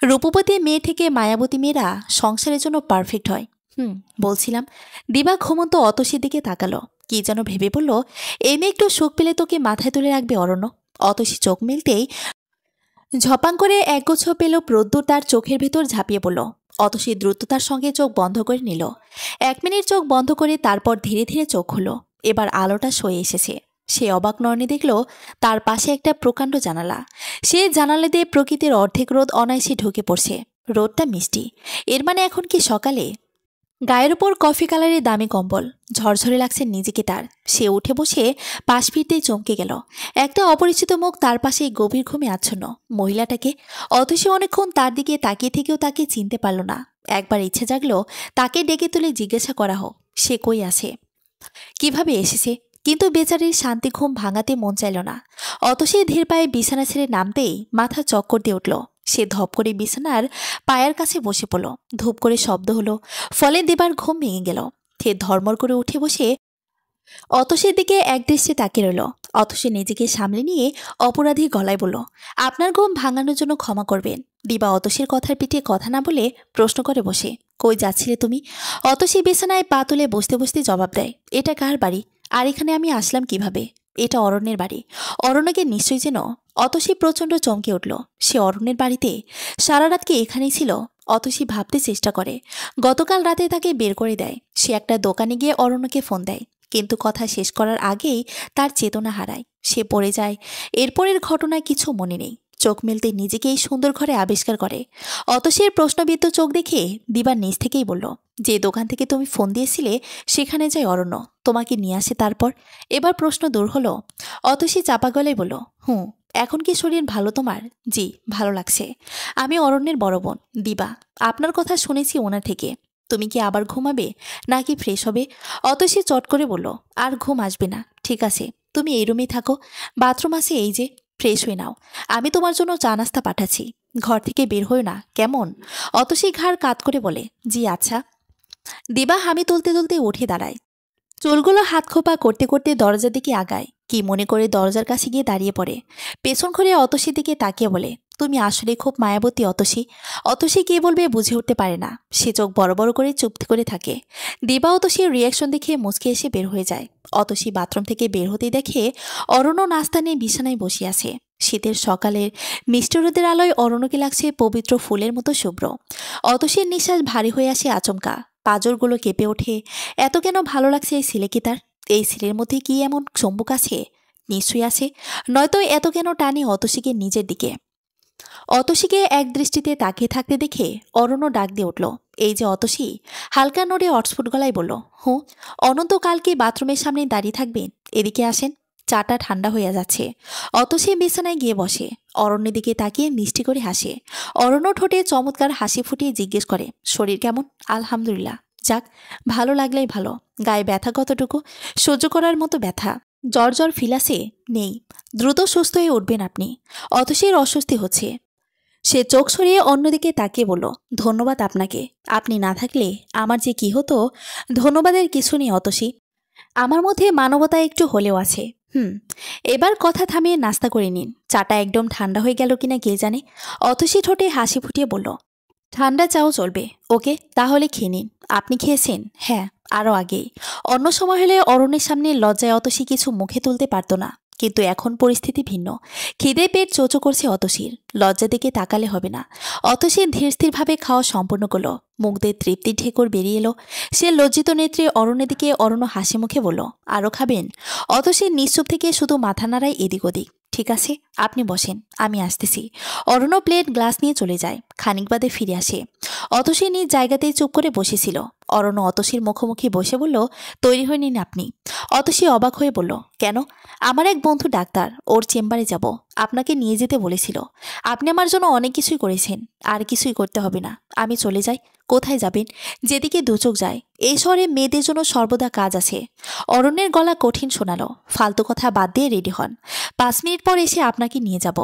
রূপবতী মেয়ে থেকে মায়াবতী মেয়েরা সংসারের জন্য পারফেক্ট হয়। বলছিলাম। দিবা ঘুমন্ত অতসীর দিকে তাকালো, কি যেন ভেবে বলল, এই মেয়ে একটু সুখ পেলে তোকে মাথায় তুলে রাখবে অরণ্য। অতসী চোখ মেলতেই ঝপাং করে একগুচ্ছ পেল প্রদ্যুৎ তার চোখের ভেতর ঝাঁপিয়ে পড়ল। অতসী দ্রুততার সঙ্গে চোখ বন্ধ করে নিল। 1 মিনিট চোখ বন্ধ করে তারপর ধীরে ধীরে চোখ হলো। এবার আলোটা সয়ে এসেছে। সে অবাক নয়নে দেখল তার পাশে একটা প্রকাণ্ড জানালা। সে জানালা দিয়ে প্রকৃতির অর্ধেক রোদ অনায়াসে ঢুকে পড়ছে। রোদটা মিষ্টি, এর মানে এখন কি সকালে? গায়ের উপর কফি কালারের দামি কম্বল, ঝরঝরে লাগছে নিজেকে তার। সে উঠে বসে পাশ ফিরতেই চমকে গেল। একটা অপরিচিত মুখ তার পাশে গভীর ঘুমে আচ্ছন্ন। মহিলাটাকে। অথচ অনেকক্ষণ তার দিকে তাকিয়ে থেকেও তাকে চিনতে পারল না। একবার ইচ্ছে জাগলো তাকে ডেকে তুলে জিজ্ঞাসা করা হোক সে কই আছে, কিভাবে এসেছে। কিন্তু বেচারির শান্তি ঘুম ভাঙাতে মন চাইল না। অত সে ধীর পায়ে বিছানা ছেড়ে নামতেই মাথা চক্কর দিয়ে উঠল। সে ধপ করে বিছানার পায়ের কাছে বসে পড়ল। ধূপ করে শব্দ হলো, ফলে দেবার ঘুম ভেঙে গেল। সে ধর্মর করে উঠে বসে অতসের দিকে একদৃষ্টে তাকিয়ে রইল। অতসে নিজেকে সামলে নিয়ে অপরাধী গলায় বলল, আপনার ঘুম ভাঙানোর জন্য ক্ষমা করবেন। দিবা অতসের কথার পিঠে কথা না বলে প্রশ্ন করে বসে, কই যাচ্ছিলে তুমি? অতসী বিছানায় পা তুলে বসতে বসতে জবাব দেয়, এটা কার বাড়ি? আর এখানে আমি আসলাম কিভাবে? এটা অরণ্যের বাড়ি। অরণ্যকে নিশ্চয়ই যেন। অতসী প্রচণ্ড চমকে উঠল। সে অরণ্যের বাড়িতে? সারা রাত কি এখানেই ছিল? অতসী ভাবতে চেষ্টা করে। গতকাল রাতে তাকে বের করে দেয়। সে একটা দোকানে গিয়ে অরণ্যকে ফোন দেয়, কিন্তু কথা শেষ করার আগেই তার চেতনা হারায়। সে পড়ে যায়। এরপরের ঘটনায় কিছু মনে নেই। চোখ মেলতে নিজেকেই সুন্দর ঘরে আবিষ্কার করে। অতসীর প্রশ্নবিদ্ধ চোখ দেখে দিবা নিজ থেকেই বলল, যে দোকান থেকে তুমি ফোন দিয়েছিলে সেখানে যাই অরণ্য, তোমাকে নিয়ে আসে। তারপর এবার প্রশ্ন দূর হলো। অতসী চাপা গলায় বলল, হুঁ। এখন কি শরীর ভালো তোমার? জি, ভালো লাগছে। আমি অরণ্যের বড় বোন দিবা। আপনার কথা শুনেছি ওনার থেকে। তুমি কি আবার ঘুমাবে নাকি ফ্রেশ হবে? অতসী চট করে বলল, আর ঘুম আসবে না। ঠিক আছে, তুমি এই রুমেই থাকো। বাথরুম আছে এই যে, ফ্রেশ হয়ে নাও। আমি তোমার জন্য চা নাস্তা পাঠাচ্ছি। ঘর থেকে বের হও না, কেমন? অতসী ঘাড় কাত করে বলে, জি আচ্ছা। দিবা হামি তুলতে তুলতে উঠে দাঁড়ায়। চুলগুলো হাত খোপা করতে করতে দরজার দিকে আগায়। কি মনে করে দরজার কাছে গিয়ে দাঁড়িয়ে পড়ে। পেছন ঘুরে অতসীর দিকে তাকিয়ে বলে, তুমি আসলে খুব মায়াবতী অতসী। অতসী কে বলবে বুঝে উঠতে পারে না। সে চোখ বড় বড় করে চুপ করে থাকে। দিবা অতসীর রিয়াকশন দেখে মুচকে এসে বের হয়ে যায়। অতসী বাথরুম থেকে বের হতেই দেখে অরণ্য নাস্তা নিয়ে বিছানায় বসে আছে। শীতের সকালের মিষ্টি রোদের আলোয় অরণ্যকে লাগছে পবিত্র ফুলের মতো শুভ্র। অতসীর নিঃশ্বাস ভারী হয়ে আসে আচমকা। পাঁজরগুলো কেঁপে ওঠে। এত কেন ভালো লাগছে এই ছেলে কি তার? এই ছেলের মধ্যে কি এমন চুম্বক আছে? নিশ্চয়ই আছে, নয়তো এত কেন টানে অতসীকে নিজের দিকে। অতসীকে এক দৃষ্টিতে তাকিয়ে থাকতে দেখে অরণ্য ডাক দিয়ে উঠল, এই যে অতসী। হালকা নড়ে অটস্ফুট গলায় বলল, হুঁ। অনন্তকাল কি বাথরুমের সামনে দাঁড়িয়ে থাকবেন? এদিকে আসেন, চাটা ঠান্ডা হয়ে যাচ্ছে। অতসী বিছানায় গিয়ে বসে। অরণ্যের দিকে তাকিয়ে মিষ্টি করে হাসে। অরণ্য ঠোঁটে চমৎকার হাসি ফুটিয়ে জিজ্ঞেস করে, শরীর কেমন? আলহামদুলিল্লাহ। যাক, ভালো লাগলেই ভালো। গায়ে ব্যথা কতটুকু? সহ্য করার মতো ব্যথা? জ্বর জ্বর ফিল আছে? নেই। দ্রুত সুস্থ হয়ে উঠবেন আপনি। অতসীর অস্বস্তি হচ্ছে। সে চোখ সরিয়ে অন্যদিকে তাকিয়ে বলল, ধন্যবাদ আপনাকে। আপনি না থাকলে আমার যে কি হতো। ধন্যবাদের কিছু নেই অতসী। আমার মধ্যে মানবতা একটু হলেও আছে। এবার কথা থামিয়ে নাস্তা করে নিন। চাটা একদম ঠান্ডা হয়ে গেল কিনা কে জানে। অতসী ঠোঁটে হাসি ফুটিয়ে বলল, ঠান্ডা চাও চলবে। ওকে, তাহলে খেয়ে নিন। আপনি খেয়েছেন? হ্যাঁ, আরও আগেই। অন্য সময় হলে অরণ্যের সামনে লজ্জায় অতসী কিছু মুখে তুলতে পারত না, কিন্তু এখন পরিস্থিতি ভিন্ন। খিদে পেট চোচো করছে অতসীর। লজ্জা দিকে তাকালে হবে না। অতসী ধীরস্থিরভাবে খাওয়া সম্পূর্ণ করল। মুখ দিয়ে তৃপ্তির ঢেকুর বেরিয়ে এলো। সে লজ্জিত নেত্রে অরণ্যের দিকে। অরণ্য হাসি মুখে বলল, আরও খাবেন? অতসীর নিশ্চুপ থেকে শুধু মাথা নাড়ায় এদিক ওদিক। ঠিক আছে, আপনি বসেন, আমি আসতেছি। অরণ্য প্লেট গ্লাস নিয়ে চলে যায়। খানিক বাদে ফিরে আসে। অতসী নিজ জায়গাতেই চুপ করে বসেছিল। অরণ্য অতসীর মুখোমুখি বসে বলল, তৈরি হয়ে নিন আপনি। অতসী অবাক হয়ে বলল, কেন? আমার এক বন্ধু ডাক্তার, ওর চেম্বারে যাব। আপনাকে নিয়ে যেতে বলেছিল। আপনি আমার জন্য অনেক কিছুই করেছেন, আর কিছুই করতে হবে না। আমি চলে যাই। কোথায় যাবেন? যেদিকে দুচোখ যায়। এই শহরে মেয়েদের জন্য সর্বদা কাজ আছে। অরণ্যের গলা কঠিন শোনালো, ফালতু কথা বাদ দিয়ে রেডি হন। 5 মিনিট পর এসে আপনাকে নিয়ে যাব।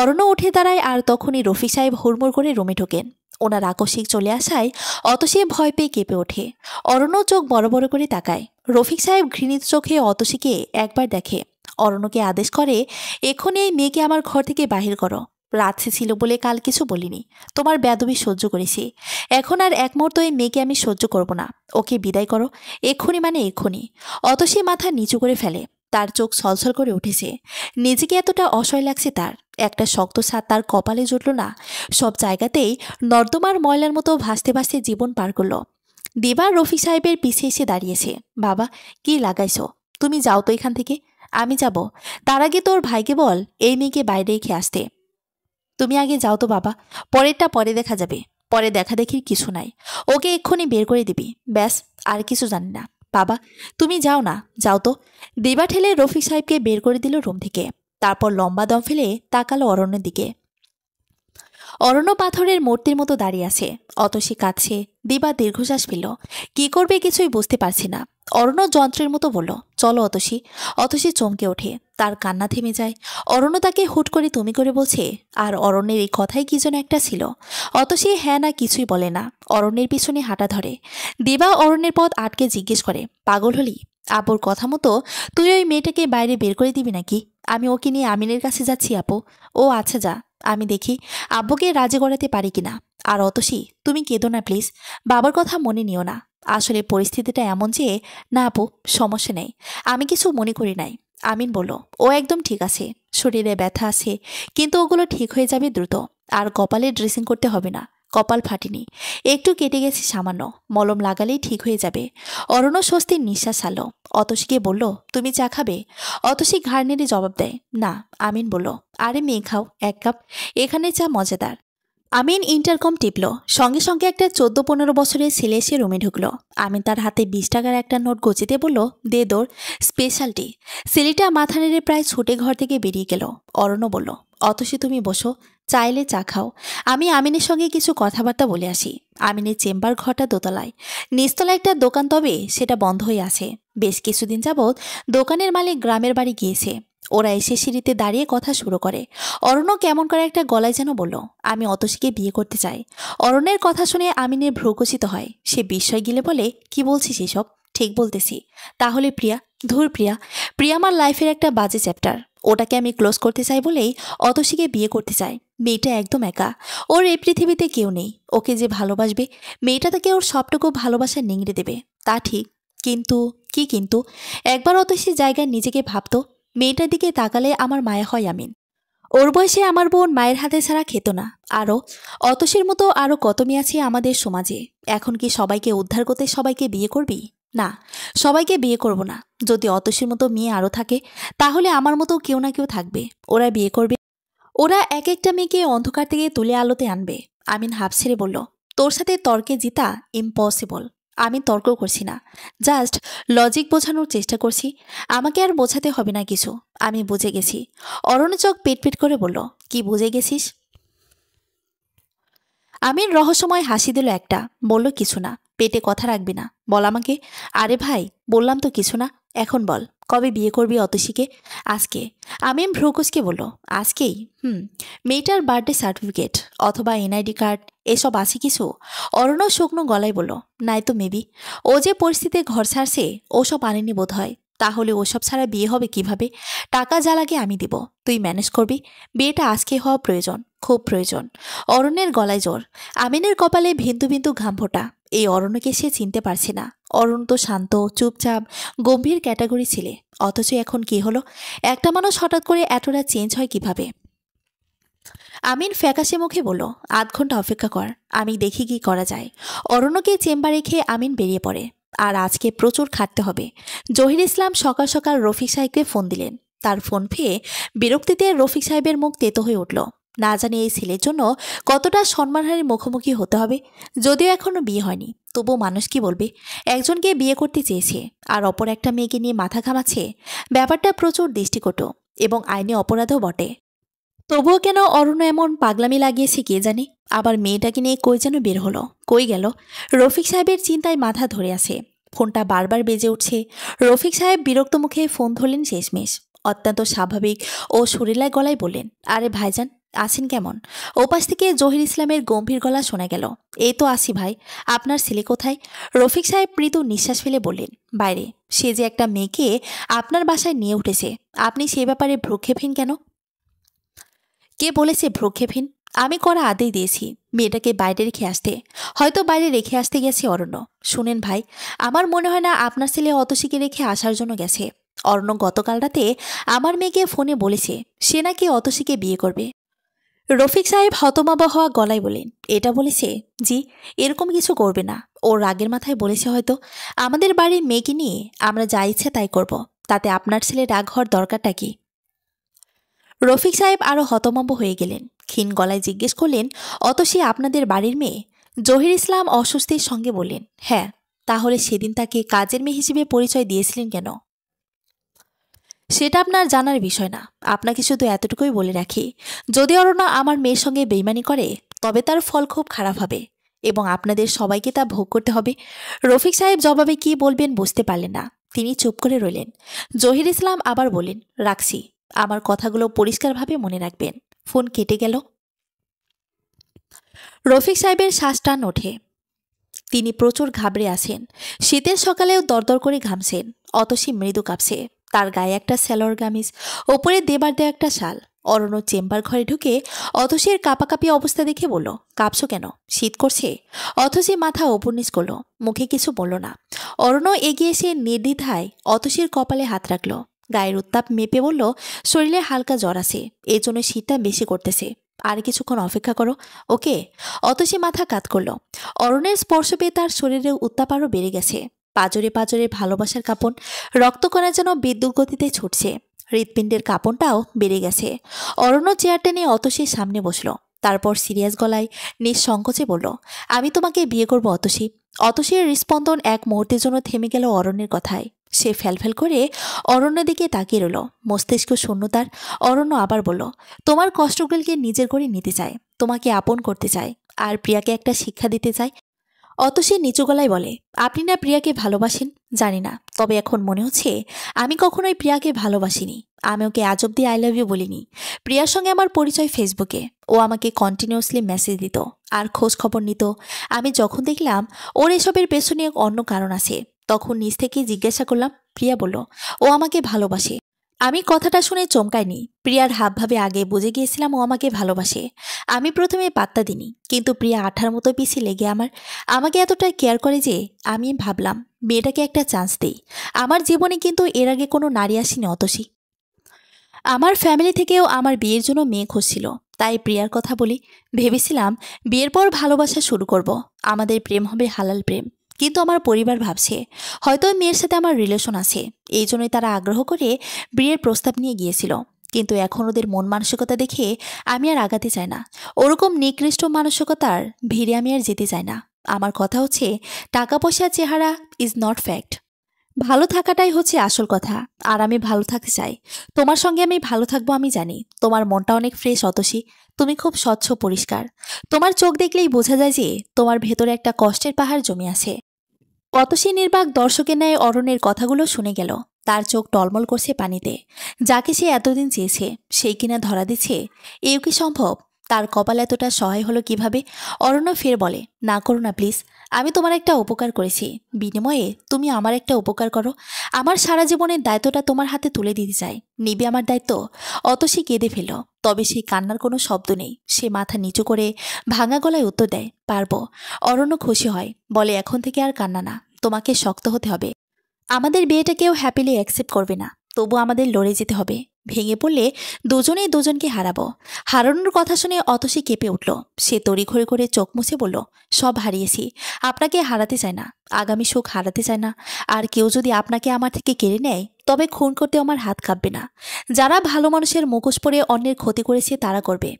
অরণ্য উঠে দাঁড়ায়, আর তখনই রফিক সাহেব হুড়মুড় করে রুমে ঢোকেন। ওনার আকস্মিক চলে আসায় অতসী ভয় পেয়ে কেঁপে ওঠে। অরণ্য চোখ বড় বড় করে তাকায়। রফিক সাহেব ঘৃণিত চোখে অতসীকে একবার দেখে। অরণ্যকে আদেশ করে, এক্ষুনি এই মেয়েকে আমার ঘর থেকে বাহির করো। রাত্রি ছিল বলে কাল কিছু বলিনি। তোমার বেয়াদবি সহ্য করেছি। এখন আর এক মুহূর্ত এই মেয়েকে আমি সহ্য করব না। ওকে বিদায় করো, এক্ষুনি, মানে এক্ষুনি। অতসী মাথা নিচু করে ফেলে। তার চোখ ছলছল করে উঠেছে। নিজেকে এতটা অসহায় লাগছে তার। একটা শক্ত ছাদ তার কপালে জুটল না। সব জায়গাতেই নর্দমার ময়লার মতো ভাসতে ভাসতে জীবন পার করল। দিবা রফিক সাহেবের পিছিয়ে এসে দাঁড়িয়েছে। বাবা, কি লাগাইছ? তুমি যাও তো এখান থেকে। আমি যাব। তার আগে তোর ভাইকে বল এই মেয়েকে বাইরে রেখে আসতে। তুমি আগে যাও তো বাবা, পরেরটা পরে দেখা যাবে। পরে দেখা দেখির কিছু নাই, ওকে এক্ষুনি বের করে দিবি, ব্যাস, আর কিছু জানি না। বাবা তুমি যাও না, যাও তো। দিবা ঠেলে রফিক সাহেবকে বের করে দিল রুম থেকে। তারপর লম্বা দম ফেলে তাকালো অরণ্যের দিকে। অরণ্য পাথরের মূর্তির মতো দাঁড়িয়ে আছে। অতসী কাঁদছে। দিবা দীর্ঘশ্বাস ফেলল। কি করবে কিছুই বুঝতে পারছি না। অরণ্য যন্ত্রের মতো বলল, চলো অতসী। অতসী চমকে ওঠে, তার কান্না থেমে যায়। অরণ্য তাকে হুট করে তুমি করে বলছে, আর অরণ্যের এই কথাই কি যেন একটা ছিল। অতসী হ্যাঁ না কিছুই বলে না, অরণ্যের পিছনে হাঁটা ধরে। দিবা অরণ্যের পথ আটকে জিজ্ঞেস করে, পাগল হলি? আপুর কথা মতো তুই ওই মেয়েটাকে বাইরে বের করে দিবি নাকি? আমি ওকে নিয়ে আমিনের কাছে যাচ্ছি আপু। ও আচ্ছা যা, আমি দেখি আব্বুকে রাজি করাতে পারি কিনা। আর অতসী তুমি কেঁদো না প্লিজ, বাবার কথা মনে নিও না। আসলে পরিস্থিতিটা এমন যে, না আপু সমস্যা নেই, আমি কিছু মনে করি নাই। আমিন বলল, ও একদম ঠিক আছে, শরীরে ব্যথা আছে, কিন্তু ওগুলো ঠিক হয়ে যাবে দ্রুত। আর কপালে ড্রেসিং করতে হবে না, কপাল ফাটেনি, একটু কেটে গেছে সামান্য, মলম লাগালেই ঠিক হয়ে যাবে। অরণ্য স্বস্তির নিঃশ্বাস ছাড়ল। অতসীকে বলল, তুমি চা খাবে? অতসী ঘাড় নেড়ে জবাব দেয়, না। আমিন বলল, আরে মেয়ে খাও, এক কাপ, এখানে চা মজাদার। আমিন ইন্টারকম টিপল। সঙ্গে সঙ্গে একটা 14-15 বছরের ছেলে এসে রুমে ঢুকলো। আমিন তার হাতে 20 টাকার একটা নোট গচিতে বলল, দে দৌড়, স্পেশালটি। ছেলেটা মাথা নেড়ে প্রায় ছুটে ঘর থেকে বেরিয়ে গেল। অরণ্য বলল, অতসী তুমি বসো, চাইলে চা খাও, আমি আমিনের সঙ্গে কিছু কথাবার্তা বলে আসি। আমিনের চেম্বার ঘরটা দোতলায়, নিচতলায় একটা দোকান, তবে সেটা বন্ধ হয়ে আছে। বেশ কিছুদিন যাবৎ দোকানের মালিক গ্রামের বাড়ি গিয়েছে। ওরা এসে সিঁড়িতে দাঁড়িয়ে কথা শুরু করে। অরণ্য কেমন করে একটা গলায় যেন বলল, আমি অতসীকে বিয়ে করতে চাই। অরণ্যের কথা শুনে আমিনের ভ্রুকুচিত হয়। সে বিস্ময় গিলে বলে, কি বলছিস এসব? ঠিক বলতেছি। তাহলে প্রিয়া? ধুর প্রিয়া, প্রিয়া আমার লাইফের একটা বাজে চ্যাপ্টার। ওটাকে আমি ক্লোজ করতে চাই বলেই অতসীকে বিয়ে করতে চাই। মেয়েটা একদম একা, ওর এই পৃথিবীতে কেউ নেই। ওকে যে ভালোবাসবে, মেয়েটা তাকে ওর সবটুকু ভালোবাসা নিংড়ে দেবে, তা ঠিক। কিন্তু কি কিন্তু? একবার অতসীর জায়গায় নিজেকে ভাবতো। মেয়েটার দিকে তাকালে আমার মায়া হয় আমিন। ওর বয়সে আমার বোন মায়ের হাতে ছাড়া খেত না। আরও অতসীর মতো আরও কত মেয়ে আছে আমাদের সমাজে। এখন কি সবাইকে উদ্ধার করতে সবাইকে বিয়ে করবি? না, সবাইকে বিয়ে করব না। যদি অতসীর মতো মেয়ে আরও থাকে, তাহলে আমার মতো কেউ না কেউ থাকবে, ওরা বিয়ে করবে। ওরা এক একটা মেয়েকে অন্ধকার থেকে তুলে আলোতে আনবে। আমিন হাঁপ ছেড়ে বলল, তোর সাথে তর্কে জিতা ইম্পসিবল। আমি তর্ক করছি না, জাস্ট লজিক বোঝানোর চেষ্টা করছি। আমাকে আর বোঝাতে হবে না কিছু, আমি বুঝে গেছি। অরণ্য চোখ পিটপিট করে বলল, কি বুঝে গেছিস? আমিন রহস্যময় হাসি দিল একটা, বলল, কিছু না। পেটে কথা রাখবি না, বল আমাকে। আরে ভাই, বললাম তো কিছু না। এখন বল, কবে বিয়ে করবি অতসীকে? আজকে। আমিন ভ্রুকুচকে বলল, আজকেই? মেয়েটার বার্থডে সার্টিফিকেট অথবা এনআইডি কার্ড এসব আছে কিছু? অরণ্য শুকনো গলায় বলল, নাই তো মেবি। ও যে পরিস্থিতিতে ঘর ছাড়ছে, ওসব আনেনি বোধ হয়। তাহলে ওসব ছাড়া বিয়ে হবে কিভাবে? টাকা যা লাগে আমি দিব, তুই ম্যানেজ করবি। বিয়েটা আজকে হওয়া প্রয়োজন, খুব প্রয়োজন। অরণ্যের গলায় জোর। আমিনের কপালে বিন্দু বিন্দু ঘাম ফোটা। এই অরণ্যকে সে চিনতে পারছে না। অরণ্য তো শান্ত, চুপচাপ, গম্ভীর ক্যাটাগরি ছেলে। অথচ এখন কি হলো? একটা মানুষ হঠাৎ করে এতটা চেঞ্জ হয় কিভাবে? আমিন ফ্যাকাশে মুখে বলল, আধ ঘন্টা অপেক্ষা কর, আমি দেখি কি করা যায়। অরণ্যকে চেম্বারে রেখে আমিন বেরিয়ে পড়ে। আর আজকে প্রচুর খাটতে হবে। জহির ইসলাম সকাল সকাল রফিক সাহেবকে ফোন দিলেন। তার ফোন পেয়ে বিরক্তিতে রফিক সাহেবের মুখ তেতো হয়ে উঠল। না জানি এই ছেলের জন্য কতটা সম্মানহানির মুখোমুখি হতে হবে। যদিও এখনো বিয়ে হয়নি, তবুও মানুষ কি বলবে? একজনকে বিয়ে করতে চেয়েছে, আর অপর একটা মেয়েকে নিয়ে মাথা ঘামাচ্ছে। ব্যাপারটা প্রচুর দৃষ্টিকটু এবং আইনি অপরাধও বটে। তবুও কেন অরণ্য এমন পাগলামি লাগিয়েছে কে জানে। আবার মেয়েটাকে নিয়ে কই যেন বের হলো, কই গেল? রফিক সাহেবের চিন্তায় মাথা ধরে আছে। ফোনটা বারবার বেজে উঠছে। রফিক সাহেব বিরক্ত মুখে ফোন ধরলেন শেষমেশ। অত্যন্ত স্বাভাবিক ও সুরেলা গলায় বললেন, আরে ভাইজান, আছেন কেমন? ওপাশ থেকে জহির ইসলামের গম্ভীর গলা শোনা গেল, এই তো আসি ভাই। আপনার ছেলে কোথায়? রফিক সাহেব মৃদু নিঃশ্বাস ফেলে বললেন, বাইরে। সে যে একটা মেয়েকে আপনার বাসায় নিয়ে উঠেছে, আপনি সে ব্যাপারে ভ্রুক্ষেপহীন কেন? কে বলেছে ভ্রুক্ষেপহীন? আমি করা আদেশ দিয়েছি মেয়েটাকে বাইরে রেখে আসতে। হয়তো বাইরে রেখে আসতে গেছে অরণ্য। শুনেন ভাই, আমার মনে হয় না আপনার ছেলে অতসীকে রেখে আসার জন্য গেছে। অরণ্য গতকাল রাতে আমার মেয়েকে ফোনে বলেছে সে নাকি অতসীকে বিয়ে করবে। রফিক সাহেব হতবাক হওয়া গলায় বলেন, এটা বলেছে? জি, এরকম কিছু করবে না। ওর রাগের মাথায় বলেছে হয়তো। আমাদের বাড়ির মেয়েকে নিয়ে আমরা যা ইচ্ছে তাই করব। তাতে আপনার ছেলে রাগ হওয়ার দরকারটা কি? রফিক সাহেব আরও হতভম্ব হয়ে গেলেন। ক্ষীণ গলায় জিজ্ঞেস করলেন, অতসী আপনাদের বাড়ির মেয়ে? জহির ইসলাম অস্বস্তির সঙ্গে বললেন, হ্যাঁ। তাহলে সেদিন তাকে কাজের মেয়ে হিসেবে পরিচয় দিয়েছিলেন কেন? সেটা আপনার জানার বিষয় না। আপনাকে শুধু এতটুকুই বলে রাখি, যদি অরণ্য আমার মেয়ের সঙ্গে বেইমানি করে তবে তার ফল খুব খারাপ হবে এবং আপনাদের সবাইকে তা ভোগ করতে হবে। রফিক সাহেব জবাবে কি বলবেন বুঝতে পারলেন না। তিনি চুপ করে রইলেন। জহির ইসলাম আবার বললেন, রাখছি। আমার কথাগুলো পরিষ্কারভাবে মনে রাখবেন। ফোন কেটে গেল। রফিক সাহেবের শ্বাস টান ওঠে। তিনি প্রচুর ঘাবড়ে আছেন। শীতের সকালেও দরদর করে ঘামছেন। অতসী মৃদু কাঁপছে। তার গায়ে একটা সালোয়ার কামিজ, ওপরে দেবার দেওয়া একটা শাল। অরণ্য চেম্বার ঘরে ঢুকে অতসীর কাঁপাকাঁপি অবস্থা দেখে বলল, কাঁপছো কেন? শীত করছে? অতসী মাথা ওপর নিচ করল, মুখে কিছু বলল না। অরণ্য এগিয়ে এসে নির্দ্বিধায় অতসীর কপালে হাত রাখল। গায়ের উত্তাপ মেপে বলল, শরীরে হালকা জ্বর আছে, এই জন্য শীতটা বেশি করতেছে। আর কিছুক্ষণ অপেক্ষা করো, ওকে? অতসী মাথা কাত করল। অরণ্যের স্পর্শ পেয়ে তার শরীরে উত্তাপ আরও বেড়ে গেছে। পাজরে পাজরে ভালোবাসার কাঁপন, রক্তকণা যেন বিদ্যুৎ গতিতে ছুটছে। হৃৎপিণ্ডের কাঁপনটাও বেড়ে গেছে। অরণ্য চেয়ার টেনে অতসীর সামনে বসল। তারপর সিরিয়াস গলায় নিঃসংকোচে বলল, আমি তোমাকে বিয়ে করব অতসী। অতসীর হৃস্পন্দন এক মুহূর্তের জন্য থেমে গেল অরণ্যের কথায়। সে ফ্যালফ্যাল করে অরণ্যের দিকে তাকিয়ে রইল। মস্তিষ্ক শূন্যতার। অরণ্য আবার বলল, তোমার কষ্টগুলোকে নিজের করে নিতে চায়, তোমাকে আপন করতে চায়, আর প্রিয়াকে একটা শিক্ষা দিতে চায়। অতসী নিচু গলায় বলে, আপনি না প্রিয়াকে ভালোবাসেন? জানি না, তবে এখন মনে হচ্ছে আমি কখনোই প্রিয়াকে ভালোবাসিনি। আমি ওকে আজ অব্দি আই লাভ ইউ বলিনি। প্রিয়ার সঙ্গে আমার পরিচয় ফেসবুকে। ও আমাকে কন্টিনিউয়াসলি মেসেজ দিত আর খোঁজ খবর নিত। আমি যখন দেখলাম ওর এসবের পেছনে অন্য কারণ আছে, তখন নিজ থেকেই জিজ্ঞাসা করলাম। প্রিয়া বলল, ও আমাকে ভালোবাসে। আমি কথাটা শুনে চমকাইনি। প্রিয়ার হাবভাবে আগে বুঝে গিয়েছিলাম ও আমাকে ভালোবাসে। আমি প্রথমে পাত্তা দিইনি, কিন্তু প্রিয়া আঠার মতো পিছিয়ে লেগে আমাকে এতটা কেয়ার করে যে আমি ভাবলাম মেয়েটাকে একটা চান্স দেই। আমার জীবনে কিন্তু এর আগে কোনো নারী আসেনি অতসী। আমার ফ্যামিলি থেকেও আমার বিয়ের জন্য মেয়ে খুঁজছিল, তাই প্রিয়ার কথা বলি। ভেবেছিলাম বিয়ের পর ভালোবাসা শুরু করব, আমাদের প্রেম হবে হালাল প্রেম। কিন্তু আমার পরিবার ভাবছে হয়তো ওই মেয়ের সাথে আমার রিলেশন আছে, এই জন্যই তারা আগ্রহ করে বিয়ের প্রস্তাব নিয়ে গিয়েছিল। কিন্তু এখন ওদের মন মানসিকতা দেখে আমি আর আগাতে চাই না। ওরকম নিকৃষ্ট মানসিকতার ভিড়ে আমি আর যেতে চাই না। আমার কথা হচ্ছে, টাকা পয়সার চেহারা ইজ নট ফ্যাক্ট। ভালো থাকাটাই হচ্ছে আসল কথা। আর আমি ভালো থাকতে চাই। তোমার সঙ্গে আমি ভালো থাকবো আমি জানি। তোমার মনটা অনেক ফ্রেশ অতসী। তুমি খুব স্বচ্ছ পরিষ্কার। তোমার চোখ দেখলেই বোঝা যায় যে তোমার ভেতরে একটা কষ্টের পাহাড় জমে আছে। অতসী নির্বাক দর্শকের ন্যায় অরণ্যের কথাগুলো শুনে গেল। তার চোখ টলমল করছে পানিতে। যাকে সে এতদিন চেয়েছে সেই কিনা ধরা দিচ্ছে, এও কি সম্ভব? তার কপাল এতটা সহায় হলো কিভাবে? অরণ্য ফের বলে, না করো না প্লিজ। আমি তোমার একটা উপকার করেছি, বিনিময়ে তুমি আমার একটা উপকার করো। আমার সারা জীবনের দায়িত্বটা তোমার হাতে তুলে দিতে চাই। নিবে আমার দায়িত্ব? অতসী কেঁদে ফেল। তবে সেই কান্নার কোনো শব্দ নেই। সে মাথা নিচু করে ভাঙা গলায় উত্তর দেয়, পারবো। অরণ্য খুশি হয়, বলে, এখন থেকে আর কান্না না, তোমাকে শক্ত হতে হবে। আমাদের বিয়েটা কেউ হ্যাপিলি অ্যাকসেপ্ট করবে না, তবু আমাদের লড়ে যেতে হবে। ভেঙে পড়লে দুজনেই দুজনকে হারাবো। হারানোর কথা শুনে অতসী কেঁপে উঠল। সে তড়িঘড়ি করে চোখ মুছে বলল, সব হারিয়েছি, আপনাকে হারাতে চায় না, আগামী সুখ হারাতে চায় না। আর কেউ যদি আপনাকে আমার থেকে কেড়ে নেয় তবে খুন করতে আমার হাত কাঁপবে না। যারা ভালো মানুষের মুখোশ পরে অন্যের ক্ষতি করেছে তারা করবে,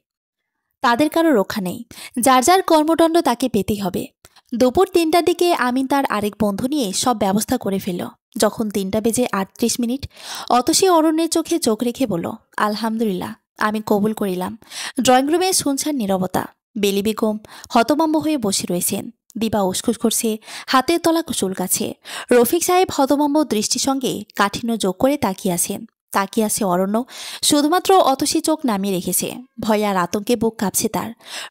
তাদের কারো রক্ষা নেই। যার যার কর্মদণ্ড তাকে পেতেই হবে। দুপুর ৩টার দিকে আমিন তার আরেক বন্ধু নিয়ে সব ব্যবস্থা করে ফেলল। যখন ৩টা বেজে ৩৮ মিনিট, অতসী অরণ্যের চোখে চোখ রেখে বলল, আলহামদুলিল্লাহ, আমি কবুল করিলাম। ড্রয়িং রুমে শুনছান নীরবতা। বেলি বেগম হতভম্ব হয়ে বসে রয়েছেন। দিবা উসখুস করছে, হাতের তলা চুলকাছে। রফিক সাহেব হতভম্ব দৃষ্টির সঙ্গে কাঠিন্য যোগ করে তাকিয়ে আছে অরণ্য। শুধুমাত্র অতসী চোখ নামিয়ে রেখেছে। ভয় আর আতঙ্কে বুক কাঁপছে তার।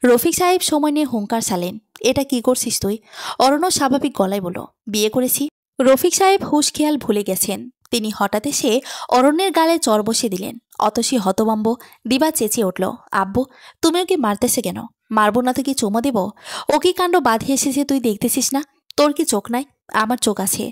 রফিক সাহেব সময় নিয়ে হুঙ্কার চালেন, এটা কি করছিস তুই? অরণ্য স্বাভাবিক গলায় বলল, বিয়ে করেছি। রফিক সাহেব হুঁশ খেয়াল ভুলে গেছেন। তিনি হঠাৎ এসে অরণ্যের গালে চর বসে দিলেন। অতসী হতভম্ব। দিবা চেঁচিয়ে উঠল, আব্বু, তুমি ওকে মারতেছে কেন? মারবো না তো কি চুমো দেব? ও কি কাণ্ড বাঁধিয়ে এসেছে তুই দেখতেছিস না? তোর কি চোখ নাই? আমার চোখ আছে।